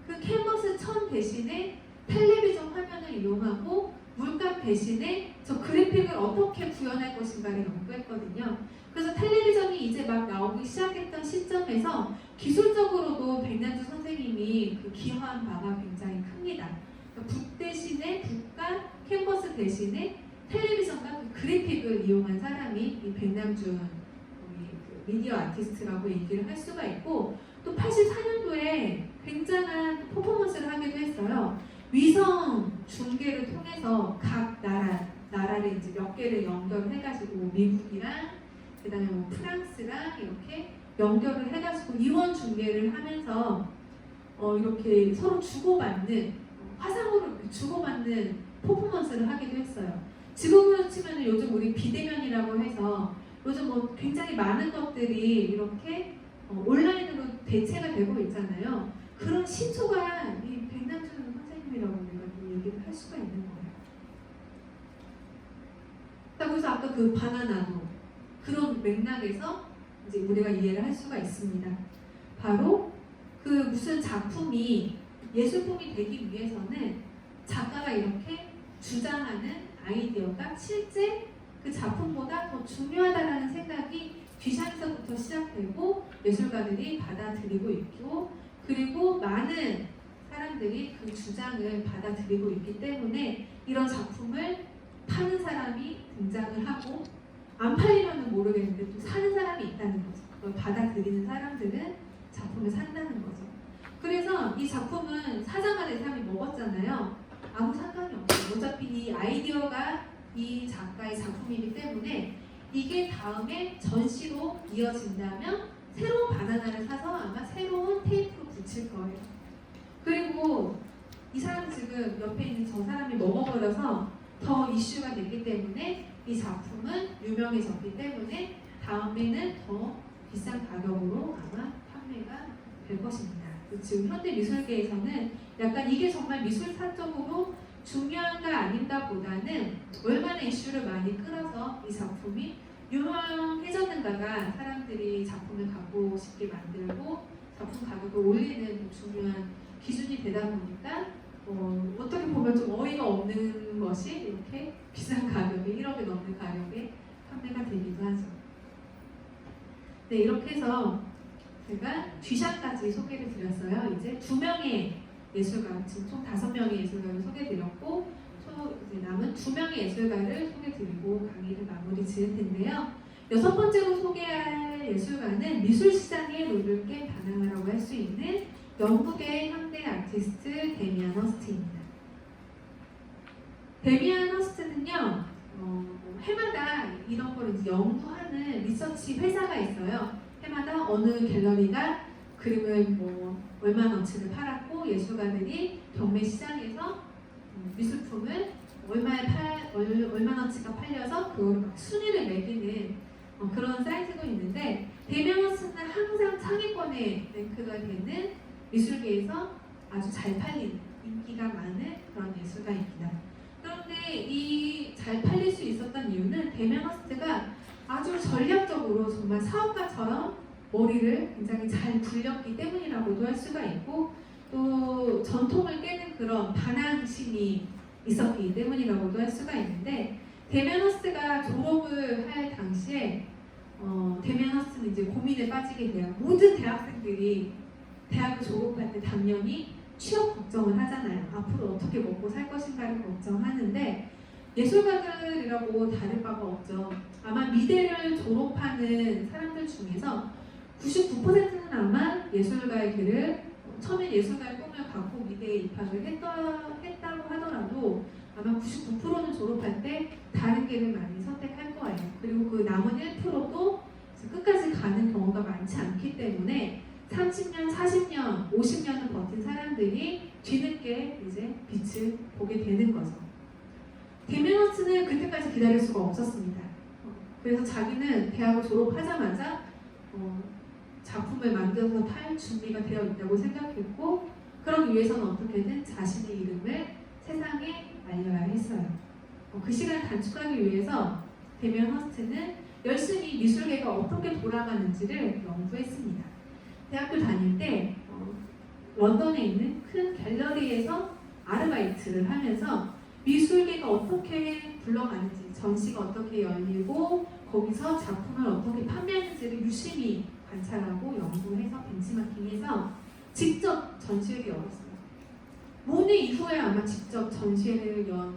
그 캔버스 천 대신에 텔레비전 화면을 이용하고 물감 대신에 저 그래픽을 어떻게 구현할 것인가를 연구했거든요. 그래서 텔레비전이 이제 막 나오기 시작했던 시점에서 기술적으로도 백남주 선생님이 그 기여한 바가 굉장히 큽니다. 그러니까 북 대신에 북과 캔버스 대신에 텔레비전과 그 그래픽을 이용한 사람이 이 백남준 미디어 아티스트라고 얘기를 할 수가 있고, 또 84년도에 굉장한 퍼포먼스를 하기도 했어요. 위성 중계를 통해서 각 나라를 이제 몇 개를 연결해가지고 미국이랑 그다음에 프랑스랑 이렇게 연결을 해가지고 이원 중계를 하면서 이렇게 서로 주고받는 화상으로 주고받는 퍼포먼스를 하기도 했어요. 지금으로 치면 요즘 우리 비대면이라고 해서 요즘 굉장히 많은 것들이 이렇게 온라인으로 대체가 되고 있잖아요. 그런 신초가 이 백남준 선생님이라고 우리가 얘기를 할 수가 있는 거예요. 그래서 아까 그 바나나도 그런 맥락에서 이제 우리가 이해를 할 수가 있습니다. 바로 그 무슨 작품이 예술품이 되기 위해서는 작가가 이렇게 주장하는 아이디어가 실제 그 작품보다 더 중요하다라는 생각이 듀샹에서부터 시작되고 예술가들이 받아들이고 있고, 그리고 많은 사람들이 그 주장을 받아들이고 있기 때문에 이런 작품을 파는 사람이 등장을 하고, 안 팔리면은 모르겠는데 또 사는 사람이 있다는 거죠. 그걸 받아들이는 사람들은 작품을 산다는 거죠. 그래서 이 작품은 사장간의 사람이 먹었잖아요. 아무 상관이 없어요. 어차피 이 아이디어가 이 작가의 작품이기 때문에 이게 다음에 전시로 이어진다면 새로운 바나나를 사서 아마 새로운 테이프로 붙일 거예요. 그리고 이 사람 지금 옆에 있는 저 사람이 먹어버려서 더 이슈가 됐기 때문에 이 작품은 유명해졌기 때문에 다음에는 더 비싼 가격으로 아마 판매가 될 것입니다. 지금 현대 미술계에서는 약간 이게 정말 미술사적으로 중요한가 아닌가 보다는 얼마나 이슈를 많이 끌어서 이 작품이 유명해졌는가가 사람들이 작품을 갖고 싶게 만들고 작품 가격을 올리는 중요한 기준이 되다 보니까 어떻게 보면 좀 어이가 없는 것이 이렇게 비싼 가격에 1억이 넘는 가격에 판매가 되기도 하죠. 네, 이렇게 해서 제가 듀샹까지 소개를 드렸어요. 이제 2명의 예술가, 지금 총 5명의 예술가를 소개드렸고 이제 남은 2명의 예술가를 소개드리고 강의를 마무리 지을 텐데요. 6번째로 소개할 예술가는 미술시장의 롤을 깨 반항하라고 할 수 있는 영국의 현대 아티스트 데미안 허스트입니다. 데미안 허스트는요, 해마다 이런 걸 이제 연구하는 리서치 회사가 있어요. 해마다 어느 갤러리가 그림을 얼마너치를 팔았고 예술가들이 경매 시장에서 미술품을 얼마나치가 팔려서 그걸 막 순위를 매기는 그런 사이트도 있는데 데미안 허스트는 항상 상위권에 랭크가 되는 미술계에서 아주 잘 팔리는 인기가 많은 그런 예술가입니다. 그런데 이 잘 팔릴 수 있었던 이유는 데미안 허스트가 아주 전략적으로 정말 사업가처럼 머리를 굉장히 잘 굴렸기 때문이라고도 할 수가 있고 또 전통을 깨는 그런 반항심이 있었기 때문이라고도 할 수가 있는데 데미안 허스트가 졸업을 할 당시에 데미안 허스트는 이제 고민에 빠지게 돼요. 모든 대학생들이 대학을 졸업할 때 당연히 취업 걱정을 하잖아요. 앞으로 어떻게 먹고 살 것인가를 걱정하는데 예술가들이라고 다를 바가 없죠. 아마 미대를 졸업하는 사람들 중에서 99%는 아마 예술가의 길을 처음에 예술가의 꿈을 갖고 미대에 입학을 했다고 하더라도 아마 99%는 졸업할 때 다른 길을 많이 선택할 거예요. 그리고 그 남은 1%도 끝까지 가는 경우가 많지 않기 때문에 30년, 40년, 50년을 버틴 사람들이 뒤늦게 이제 빛을 보게 되는 거죠. 데미안 허스트는 그때까지 기다릴 수가 없었습니다. 그래서 자기는 대학을 졸업하자마자 작품을 만들어서 팔 준비가 되어 있다고 생각했고 그러기 위해서는 어떻게든 자신의 이름을 세상에 알려야 했어요. 그 시간을 단축하기 위해서 데미안 허스트는 열심히 미술계가 어떻게 돌아가는지를 연구했습니다. 대학교 다닐 때 런던에 있는 큰 갤러리에서 아르바이트를 하면서 미술계가 어떻게 굴러가는지, 전시가 어떻게 열리고 거기서 작품을 어떻게 판매하는지를 유심히 관찰하고 연구해서 벤치마킹해서 직접 전시회를 열었어요. 모네 이후에 아마 직접 전시회를 연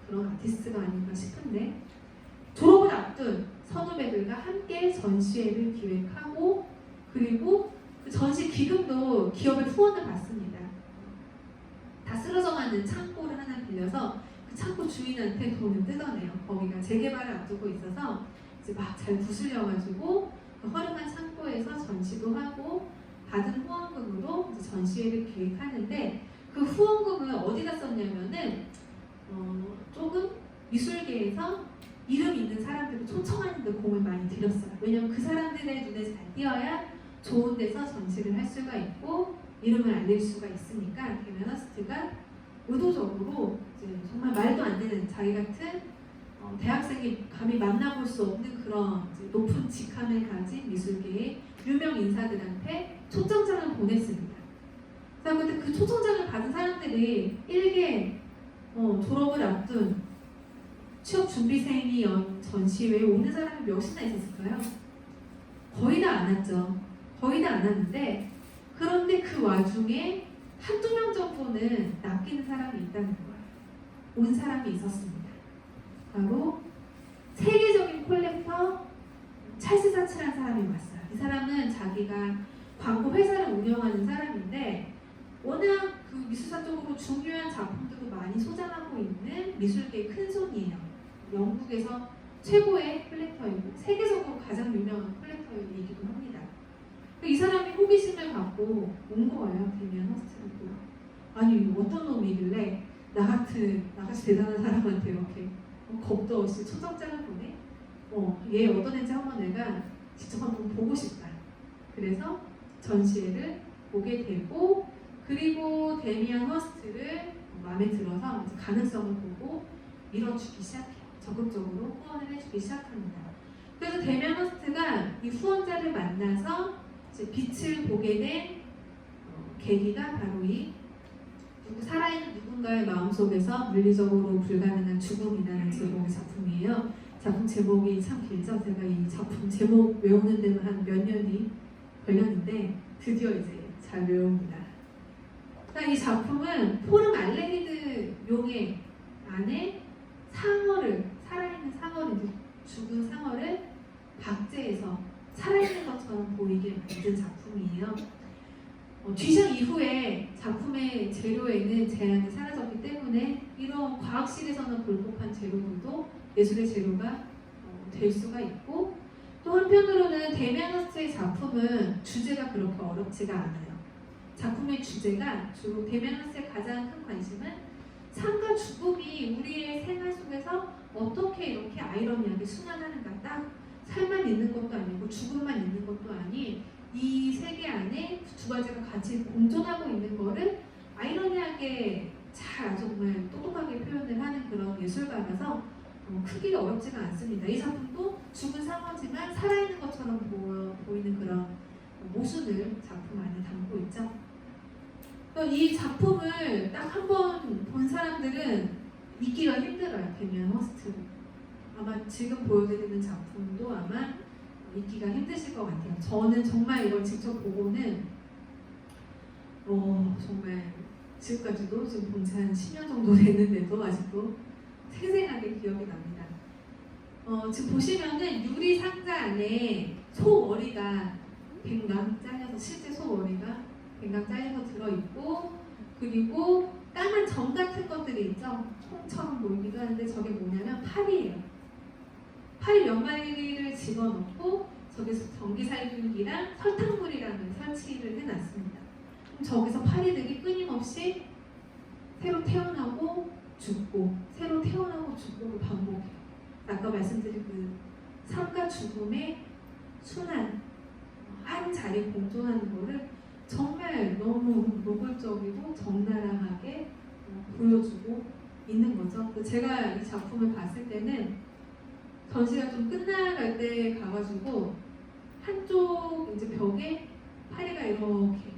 그런 아티스트가 아닌가 싶은데 졸업을 앞둔 선후배들과 함께 전시회를 기획하고 그리고 그 전시 기금도 기업의 후원을 받습니다. 다 쓰러져가는 창고를 하나 빌려서 그 창고 주인한테 돈을 뜯어내요. 거기가 재개발을 앞두고 있어서 이제 막 잘 부술려가지고 그 허름한 창고에서 전시도 하고 받은 후원금으로 이제 전시회를 기획하는데 그 후원금을 어디다 썼냐면은 조금 미술계에서 이름 있는 사람들을 초청하는 데 공을 많이 들였어요. 왜냐면 그 사람들의 눈에 잘 띄어야 좋은 데서 전시를 할 수가 있고 이름을 알릴 수가 있으니까 데미안 허스트가 의도적으로 이제 정말 말도 안 되는 자기 같은 대학생이 감히 만나볼 수 없는 그런 높은 직함을 가진 미술계의 유명 인사들한테 초청장을 보냈습니다. 그래서 그때 그 초청장을 받은 사람들이 일개 졸업을 앞둔 취업 준비생이 연 전시회에 오는 사람이 몇이나 있었을까요? 거의 다 안 왔죠. 거의 다 안 왔는데 그런데 그 와중에 한두 명 정도는 낚이는 사람이 있다는 거예요. 온 사람이 있었습니다. 바로 세계적인 콜렉터 찰스 사츠라는 사람이 왔어요. 이 사람은 자기가 광고 회사를 운영하는 사람인데 워낙 그 미술사 쪽으로 중요한 작품들도 많이 소장하고 있는 미술계의 큰손이에요. 영국에서 최고의 콜렉터이고 세계적으로 가장 유명한 콜렉터이기도 합니다. 이 사람이 호기심을 갖고 온 거예요. 데미안 허스트를 보고. 아니 어떤 놈이길래 나같이 대단한 사람한테 이렇게 겁도 없이 초청장을 보내? 얘 어떤 애인지 한번 내가 직접 한번 보고 싶다. 그래서 전시회를 보게 되고 그리고 데미안 허스트를 마음에 들어서 이제 가능성을 보고 밀어주기 시작해요. 적극적으로 후원을 해주기 시작합니다. 그래서 데미안 허스트가 이 후원자를 만나서 이제 빛을 보게 된 계기가 바로 이 살아있는 누군가의 마음속에서 물리적으로 불가능한 죽음이라는 제목의 작품이에요. 작품 제목이 참 길죠. 제가 이 작품 제목 외우는 데는 한 몇 년이 걸렸는데 드디어 이제 잘 외웁니다. 그러니까 이 작품은 포름 알레히드 용의 안에 상어를 살아있는 상어를 죽은 상어를 박제해서 살아있는 것처럼 보이게 만든 작품이에요. 뒤샹 이후에 작품의 재료에는 제한이 사라졌기 때문에 이런 과학실에서는 볼 법한 재료들도 예술의 재료가 될 수가 있고 또 한편으로는 데미안 허스트의 작품은 주제가 그렇게 어렵지가 않아요. 작품의 주제가 주로 데미안 허스트의 가장 큰 관심은 삶과 죽음이 우리의 생활 속에서 어떻게 이렇게 아이러니하게 순환하는가. 딱 삶만 있는 것도 아니고 죽음만 있는 것도 아닌 이 세계 안에 두 가지가 같이 공존하고 있는 거를 아이러니하게 잘 정말 똑똑하게 표현을 하는 그런 예술가라서 크기가 어렵지가 않습니다. 이 작품도 죽은 상어지만 살아있는 것처럼 보이는 그런 모순을 작품 안에 담고 있죠. 이 작품을 딱 한 번 본 사람들은 잊기가 힘들어요. 데미안 허스트. 아마 지금 보여드리는 작품도 아마 잊기가 힘드실 것 같아요. 저는 정말 이걸 직접 보고는 정말 지금까지도 지금 본 지 한 10년 정도 됐는데도 아직도 생생하게 기억이 납니다. 지금 보시면은 유리 상자 안에 소 머리가 100강 잘려서 실제 소 머리가 100강 잘려서 들어있고, 그리고 까만 점 같은 것들이 있죠. 콩처럼 보이기도 하는데 저게 뭐냐면 팔이에요. 팔 몇 마리를 집어넣고 저기서 전기살균기랑 설탕물이라는 설치를 해놨습니다. 그럼 저기서 파리들이 끊임없이 새로 태어나고 죽고 새로 태어나고 죽고를 반복해요. 아까 말씀드린 그 삶과 죽음의 순환, 한 자리에 공존하는 거를 정말 너무 노골적이고 적나라하게 보여주고 있는 거죠. 제가 이 작품을 봤을 때는 전시가 좀 끝나갈 때 가가지고 한쪽 이제 벽에 파리가 이렇게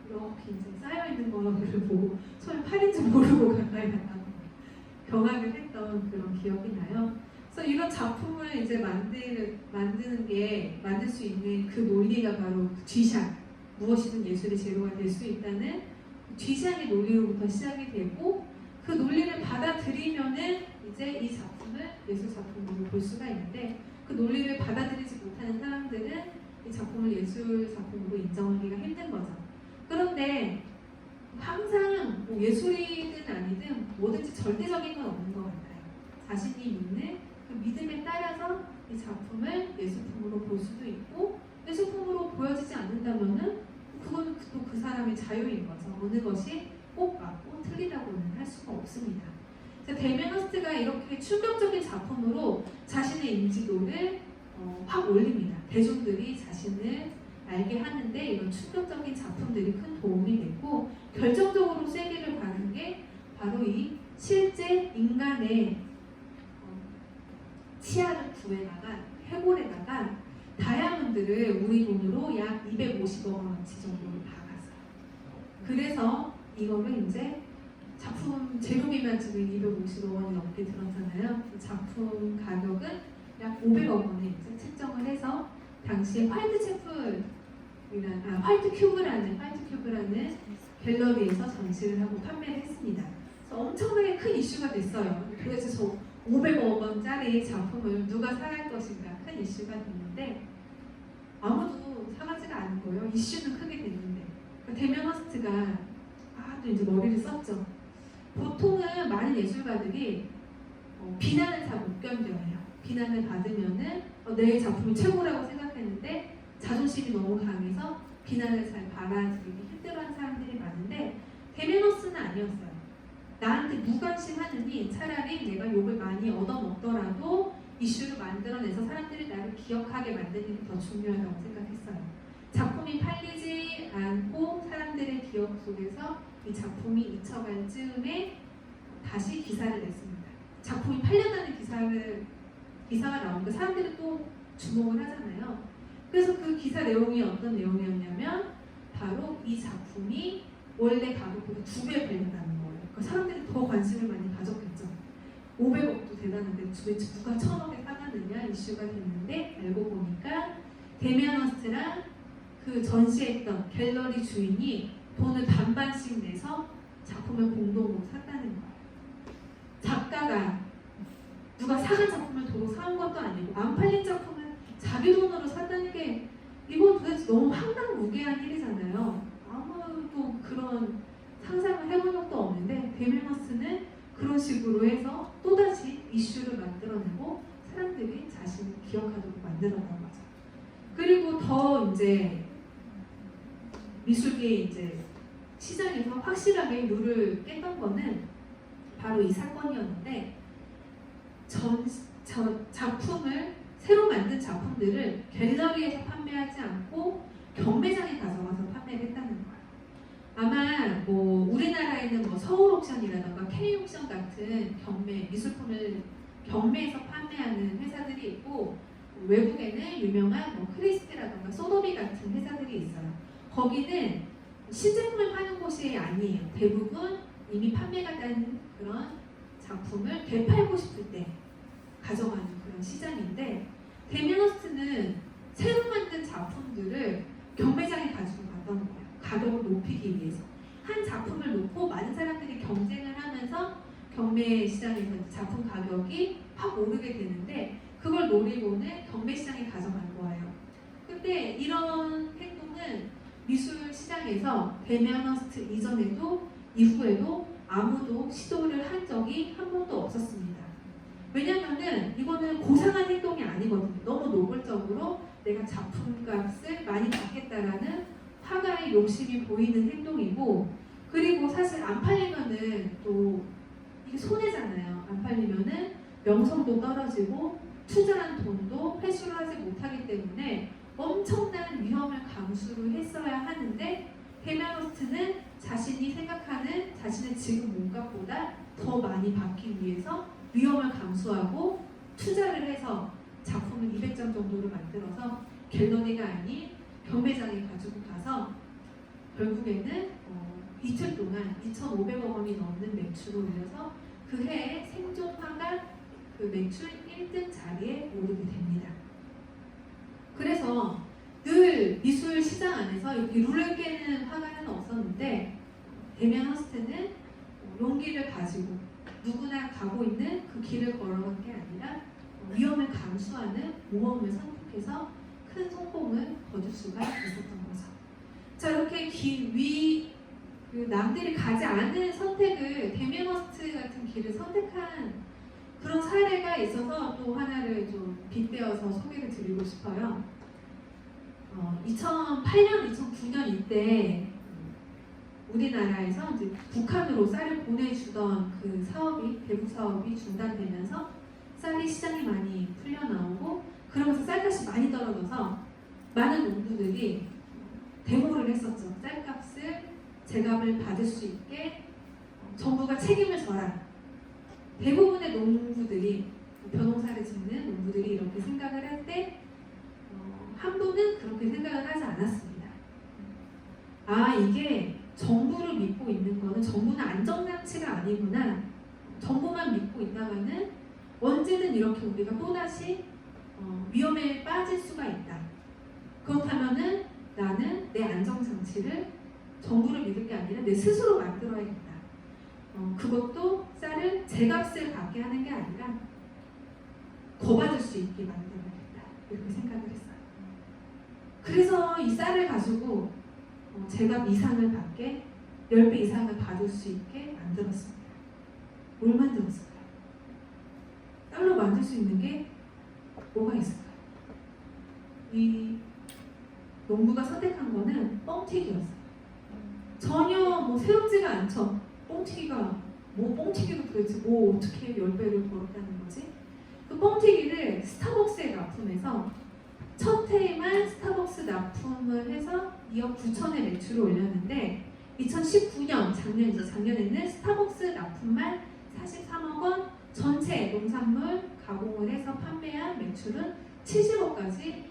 이제 쌓여 있는 거를 보고 처음에 파리인지 모르고 가까이 갔다가 경악을 했던 그런 기억이 나요. 그래서 이런 작품을 이제 만들 수 있는 그 논리가 바로 뒤샹, 무엇이든 예술의 재료가 될 수 있다는 뒤샹의 논리로부터 시작이 되고, 그 논리를 받아들이면은 이제 이 작품을 예술 작품으로 볼 수가 있는데, 그 논리를 받아들이지 못하는 사람들은 이 작품을 예술 작품으로 인정하기가 힘든 거죠. 그런데 항상 뭐 예술이든 아니든 뭐든지 절대적인 건 없는 것 같아요. 자신이 믿는 그 믿음에 따라서 이 작품을 예술품으로 볼 수도 있고, 예술품으로 보여지지 않는다면은 그거는 또 그 사람의 자유인 거죠. 어느 것이 꼭 맞고 틀리다고는 할 수가 없습니다. 데미안 허스트가 이렇게 충격적인 작품으로 자신의 인지도를 확 올립니다. 대중들이 자신을 알게 하는데 이런 충격적인 작품들이 큰 도움이 됐고, 결정적으로 세계를 가는 게 바로 이 실제 인간의 치아를 구해다가 해골에다가 다이아몬드를 우리 돈으로 약 250억 원어치 정도를 박았어요. 그래서 이거를 이제 작품 재료비만 지금 250억 원이 넘게 들었잖아요. 작품 가격은 약 500억 원에 이제 책정을 해서 당시에 화이트 큐브라는 갤러리에서 전시를 하고 판매를 했습니다. 그래서 엄청나게 큰 이슈가 됐어요. 도대체 저 500억 원짜리 작품을 누가 사갈 것인가 큰 이슈가 됐는데 아무도 사가지가 않은 거예요. 이슈는 크게 됐는데. 데미안 허스트가 또 이제 머리를 썼죠. 보통은 많은 예술가들이 비난을 잘 못 견뎌해요. 비난을 받으면은 내 작품이 최고라고 생각했는데 자존심이 너무 강해서 비난을 잘 받아들이기 힘들어하는 사람들이 많은데, 데미안 허스트는 아니었어요. 나한테 무관심하느니 차라리 내가 욕을 많이 얻어먹더라도 이슈를 만들어내서 사람들이 나를 기억하게 만드는 게 더 중요하다고 생각했어요. 작품이 팔리지 않고 사람들의 기억 속에서 이 작품이 잊혀갈 즈음에 다시 기사를 냈습니다. 작품이 팔렸다는 기사가 나오니까 사람들이 또 주목을 하잖아요. 그래서 그 기사 내용이 어떤 내용이었냐면 바로 이 작품이 원래 가격보다 2배 팔린다는 거예요. 그러니까 사람들이 더 관심을 많이 가졌겠죠. 500억도 대단한데 도대체 누가 1000억에 사가느냐 이슈가 됐는데, 알고 보니까 데미안 허스트랑 그 전시했던 갤러리 주인이 돈을 반반씩 내서 작품을 공동으로 샀다는 거예요. 작가가 누가 사간 작품을 도로 사온 것도 아니고 안 팔린 작품을 자기 돈으로 샀다는 게 이건 도대체 너무 황당무계한 일이잖아요. 아무도 그런 상상을 해본 적도 없는데 데미안 허스트는 그런 식으로 해서 또다시 이슈를 만들어내고 사람들이 자신을 기억하도록 만들어낸 거죠. 그리고 더 이제 미술계 이제 시장에서 확실하게 룰을 깼던 거는 바로 이 사건이었는데 작품을 새로 만든 작품들을 갤러리에서 판매하지 않고 경매장에 가져가서 판매를 했다는 거예요. 아마 뭐 우리나라에는 뭐 서울 옥션이라던가 K 옥션 같은 경매 미술품을 경매에서 판매하는 회사들이 있고 외국에는 유명한 뭐 크리스티라던가 소더비 같은 회사들이 있어요. 거기는 신제품을 파는 곳이 아니에요. 대부분 이미 판매가 된 그런 작품을 되팔고 싶을 때 가져가는 그런 시장인데 데미안 새로 만든 작품들을 경매장에 가지고 갔던 거예요. 가격을 높이기 위해서. 한 작품을 놓고 많은 사람들이 경쟁을 하면서 경매 시장에서 작품 가격이 확 오르게 되는데 그걸 노리고는 경매 시장에 가져간 거예요. 근데 이런 행동은 미술 시장에서 데미안 허스트 이전에도 이후에도 아무도 시도를 한 적이 한 번도 없었습니다. 왜냐면은 이거는 고상한 행동이 아니거든요. 너무 노골적으로 내가 작품값을 많이 받겠다라는 화가의 욕심이 보이는 행동이고, 그리고 사실 안 팔리면은 또 이게 손해잖아요. 안 팔리면은 명성도 떨어지고 투자한 돈도 회수를 하지 못하기 때문에 엄청난 위험을 감수를 했어야 하는데 데미안 허스트는 자신이 생각하는 자신의 지금 몸값보다 더 많이 받기 위해서 위험을 감수하고 투자를 해서 작품을 200점 정도를 만들어서 갤러리가 아닌 경매장에 가지고 가서 결국에는 이틀 동안 2,500억 원이 넘는 매출을 올려서 그 해에 생존화가 그 매출 1등 자리에 오르게 됩니다. 그래서 늘 미술 시장 안에서 이렇게 룰을 깨는 화가는 없었는데 데미안 허스트는 용기를 가지고 누구나 가고 있는 그 길을 걸어간 게 아니라 위험을 감수하는 모험을 선택해서 큰 성공을 거둘 수가 있었던 거죠. 자, 이렇게 그 남들이 가지 않은 선택을 데미안 허스트 같은 길을 선택한 그런 사례가 있어서 또 하나를 좀 빗대어서 소개를 드리고 싶어요. 2008년, 2009년 이때 우리나라에서 이제 북한으로 쌀을 보내주던 그 사업이, 대북 사업이 중단되면서 쌀이 시장이 많이 풀려 나오고 그러면서 쌀값이 많이 떨어져서 많은 농부들이 데모를 했었죠. 쌀값을 제값을 받을 수 있게 정부가 책임을 져라. 대부분의 농부들이, 벼농사를 짓는 농부들이 이렇게 생각을 할 때 한 분은 그렇게 생각을 하지 않았습니다. 아, 이게 정부를 믿고 있는 거는 정부는 안정장치가 아니구나. 정부만 믿고 있다가는 언제든 이렇게 우리가 또다시 위험에 빠질 수가 있다. 그렇다면은 나는 내 안정장치를 정부를 믿을 게 아니라 내 스스로 만들어야겠다. 그것도 쌀을 제값을 받게 하는 게 아니라 더 받을 수 있게 만들어야겠다. 이렇게 생각을 했어요. 그래서 이 쌀을 가지고 제값 이상을 받게 10배 이상을 받을 수 있게 만들었습니다. 뭘 만들었을까요? 쌀로 만들 수 있는 게 뭐가 있을까요? 이 농부가 선택한 거는 뻥튀기였어요. 전혀 뭐 새롭지가 않죠. 뻥튀기가 뻥튀기로 도대체 어떻게 10배를 벌었다는 거지? 그 뻥튀기를 스타벅스에 납품해서 첫 해에만 스타벅스 납품을 해서 2억 9천의 매출을 올렸는데 2019년 작년에는 스타벅스 납품만 43억 원, 전체 농산물 가공을 해서 판매한 매출은 70억까지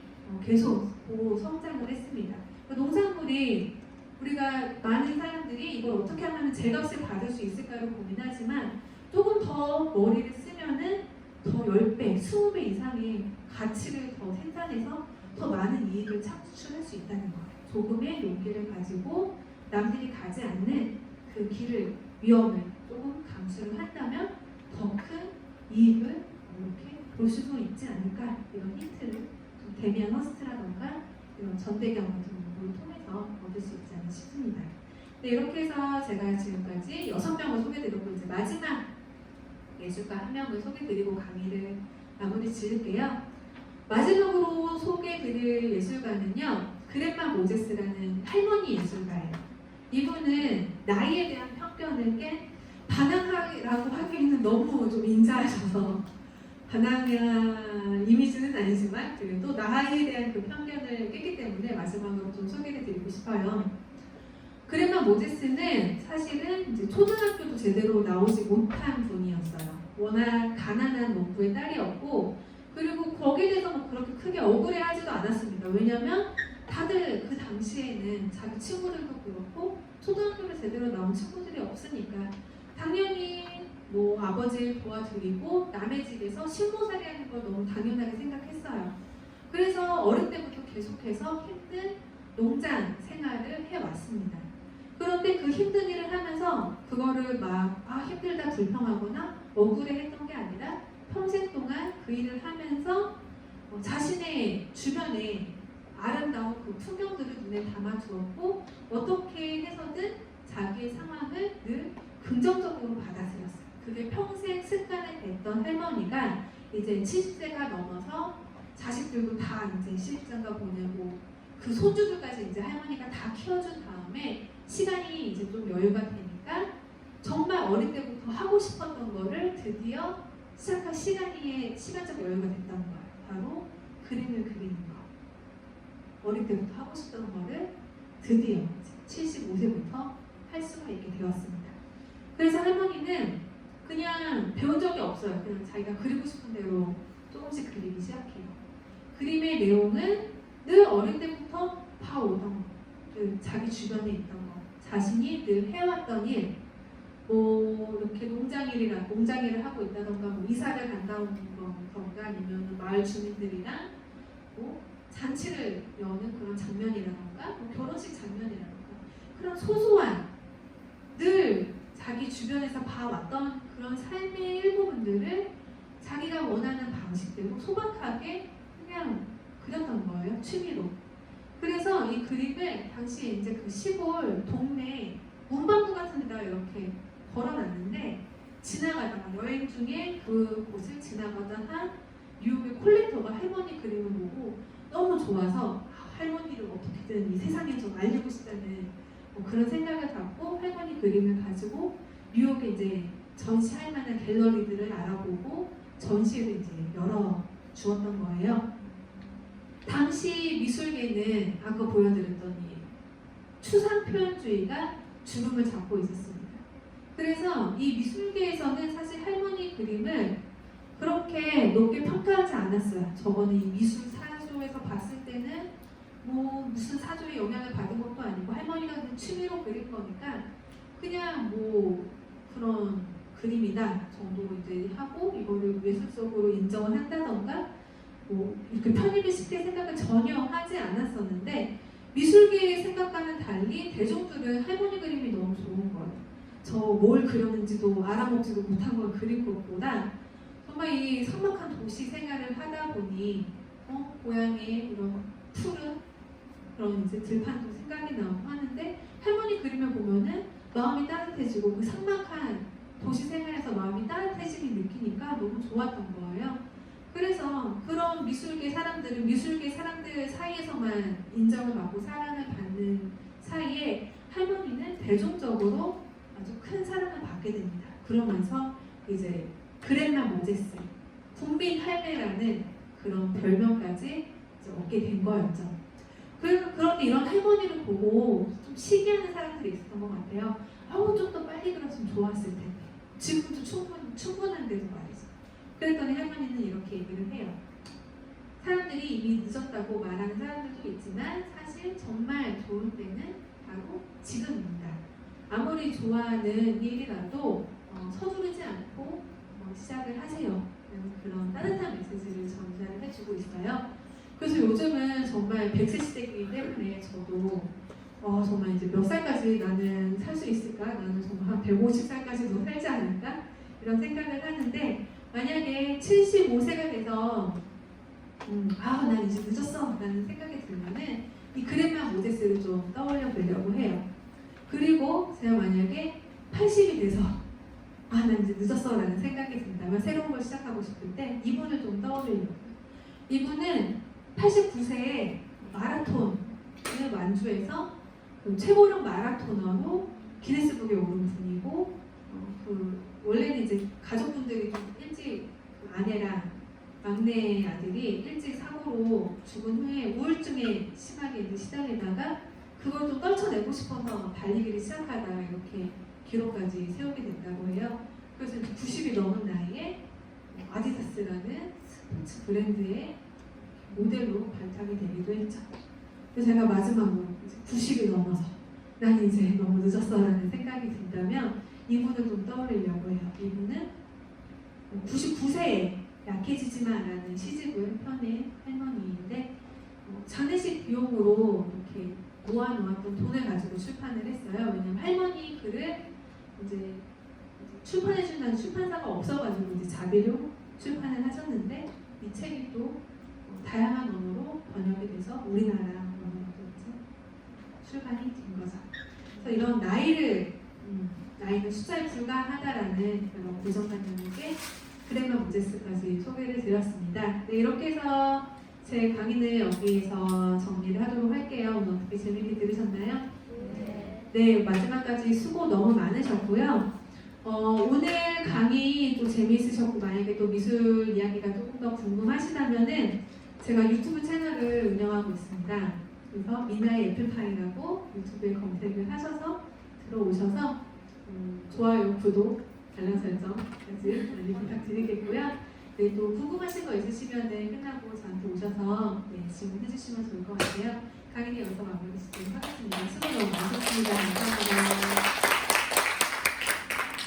계속 성장을 했습니다. 농산물이 우리가 많은 사람들이 이걸 어떻게 하면 제값을 받을 수 있을까를 고민하지만 조금 더 머리를 쓰면은 더 10배, 20배 이상의 가치를 더 생산해서 더 많은 이익을 창출할 수 있다는 거예요. 조금의 용기를 가지고 남들이 가지 않는 그 길을, 위험을 조금 감수를 한다면 더 큰 이익을 이렇게 볼 수도 있지 않을까, 이런 힌트를 데미안 허스트라던가 이런 전대경 같은 공부를 통해서 얻을 수 있지 않나 싶습니다. 네, 이렇게 해서 제가 지금까지 6명을 소개드렸고 이제 마지막 예술가 1명을 소개드리고 강의를 마무리 지을게요. 마지막으로 소개드릴 예술가는요, 그레마 모제스라는 할머니 예술가예요. 이분은 나이에 대한 편견을 깬 반항하라고 하기에는 너무 좀 인자하셔서 반항한 이미지는 아니지만 그래도 나하이에 대한 그 편견을 깼기 때문에 마지막으로 좀 소개를 드리고 싶어요. 그레마 모제스는 사실은 이제 초등학교도 제대로 나오지 못한 분이었어요. 워낙 가난한 농부의 딸이었고, 그리고 거기에 대해서 뭐 그렇게 크게 억울해하지도 않았습니다. 왜냐하면 다들 그 당시에는 자기 친구들도 그렇고 초등학교를 제대로 나온 친구들이 없으니까 당연히 뭐 아버지를 도와드리고 남의 집에서 신모살이 하는 걸 너무 당연하게 생각했어요. 그래서 어릴 때부터 계속해서 힘든 농장 생활을 해왔습니다. 그런데 그 힘든 일을 하면서 그거를 막 힘들다 불평하거나 억울해했던 게 아니라 평생 동안 그 일을 하면서 자신의 주변에 아름다운 그 풍경들을 눈에 담아주었고 어떻게 해서든 자기의 상황을 늘 긍정적으로 받아들였어요. 그게 평생 습관이 됐던 할머니가 이제 70세가 넘어서 자식들도 다 이제 시집장가 보내고 그 손주들까지 이제 할머니가 다 키워준 다음에 시간이 이제 좀 여유가 되니까 정말 어릴 때부터 하고 싶었던 거를 드디어 시작할 시간적 여유가 됐다는 거예요. 바로 그림을 그리는 거. 어릴 때부터 하고 싶던 거를 드디어 75세부터 할 수가 있게 되었습니다. 그래서 할머니는 그냥 배운 적이 없어요. 그냥 자기가 그리고 싶은 대로 조금씩 그리기 시작해요. 그림의 내용은 늘 어릴 때부터 봐오던 거, 자기 주변에 있던 거, 자신이 늘 해왔던 일, 뭐 이렇게 농장일을 하고 있다던가, 뭐 이사를 간다던가, 아니면 마을 주민들이랑 뭐 잔치를 여는 그런 장면이라던가, 뭐 결혼식 장면이라던가, 그런 소소한 늘 자기 주변에서 봐왔던 그런 삶의 일부분들을 자기가 원하는 방식대로 소박하게 그냥 그렸던 거예요. 취미로. 그래서 이 그림을 당시에 이제 그 시골 동네 문방구 같은 데다가 이렇게 걸어놨는데, 지나가다가 여행 중에 그곳을 지나가다가 뉴욕의 콜렉터가 할머니 그림을 보고 너무 좋아서 할머니를 어떻게든 이 세상에 좀 알리고 싶다는 그런 생각을 갖고 할머니 그림을 가지고 뉴욕에 이제 전시할 만한 갤러리들을 알아보고 전시회를 이제 열어 주었던 거예요. 당시 미술계는 아까 보여드렸던 이 추상 표현주의가 주름을 잡고 있었습니다. 그래서 이 미술계에서는 사실 할머니 그림을 그렇게 높게 평가하지 않았어요. 저거는 이 미술 사조에서 봤을 때는 뭐 무슨 사조의 영향을 받은 것도 아니고 할머니가 그냥 취미로 그린 거니까 그냥 뭐 그런 그림이다 정도로 이제 하고 이거를 예술적으로 인정을 한다던가 뭐 이렇게 편입을 시킬 생각을 전혀 하지 않았었는데, 미술계의 생각과는 달리 대중들은 할머니 그림이 너무 좋은 거예요. 저 뭘 그렸는지도 알아먹지도 못한 걸 그린 것보다 정말 이 삭막한 도시 생활을 하다 보니 고향의 이런 푸른 그런 이제 들판도 생각이 나고 하는데, 할머니 그림을 보면은 마음이 따뜻해지고 그 삭막한 도시 생활에서 마음이 따뜻해지게 느끼니까 너무 좋았던 거예요. 그래서 그런 미술계 사람들 사이에서만 인정을 받고 사랑을 받는 사이에 할머니는 대중적으로 아주 큰 사랑을 받게 됩니다. 그러면서 이제 그레마 모제스, 국민 할매라는 그런 별명까지 이제 얻게 된 거였죠. 그런데 이런 할머니를 보고 좀 시기하는 사람들이 있었던 것 같아요. 좀 더 빨리 그렸으면 좋았을 텐데. 지금도 충분한데도 말이죠. 그랬더니 할머니는 이렇게 얘기를 해요. 사람들이 이미 늦었다고 말하는 사람들도 있지만 사실 정말 좋을 때는 바로 지금입니다. 아무리 좋아하는 일이라도 서두르지 않고 시작을 하세요. 그런 따뜻한 메시지를 전달을 해주고 있어요. 그래서 요즘은 정말 100세 시대이기 때문에 저도 정말 이제 몇 살까지 나는 살 수 있을까? 나는 정말 한 150살까지도 살지 않을까? 이런 생각을 하는데, 만약에 75세가 돼서 난 이제 늦었어 라는 생각이 들면은 이 그레마 모제스를 좀 떠올려 보려고 해요. 그리고 제가 만약에 80이 돼서 난 이제 늦었어 라는 생각이 든다면 새로운 걸 시작하고 싶을 때 이분을 좀 떠올리려고요. 이분은 89세에 마라톤을 완주해서 최고령 마라토너로 기네스북에 오른 분이고, 원래는 이제 가족분들이 좀 일찍 아내랑 막내 아들이 일찍 사고로 죽은 후에 우울증에 심하게 이제 시달리다가 그걸 좀 떨쳐내고 싶어서 달리기를 시작하다가 이렇게 기록까지 세우게 된다고 해요. 그래서 90이 넘은 나이에 아디다스라는 스포츠 브랜드의 모델로 발탁이 되기도 했죠. 그래서 제가 마지막으로 90이 넘어서 난 이제 너무 늦었어라는 생각이 든다면 이분을 좀 떠올리려고 해요. 이분은 99세에 약해지지마라는 시집을 펴낸 할머니인데 장례식 비용으로 이렇게 모아놓았던 돈을 가지고 출판을 했어요. 왜냐면 할머니 글을 이제 출판해준다는 출판사가 없어가지고 이제 자비로 출판을 하셨는데 이 책이 또 다양한 언어로 번역이 돼서 우리나라 언어로도 이제 출간이 된 거죠. 그래서 이런 나이는 숫자에 불과하다라는 그런 고정관념에게 그레마 모제스까지 소개를 드렸습니다. 네, 이렇게 해서 제 강의는 여기에서 정리를 하도록 할게요. 오늘 어떻게 재밌게 들으셨나요? 네, 마지막까지 수고 너무 많으셨고요. 오늘 강의 또 재미있으셨고 만약에 또 미술 이야기가 조금 더 궁금하시다면은 제가 유튜브 채널을 운영하고 있습니다. 그래서 미나의 애플파이라고 유튜브에 검색을 하셔서 들어오셔서 좋아요, 구독, 알람 설정까지 많이 부탁드리겠고요. 네, 또 궁금하신 거 있으시면 끝나고 저한테 오셔서 질문해 주시면 좋을 것 같아요. 강의는 여기서 마무리 짓도록 하겠습니다. 수고 너무 많으셨습니다. 감사합니다.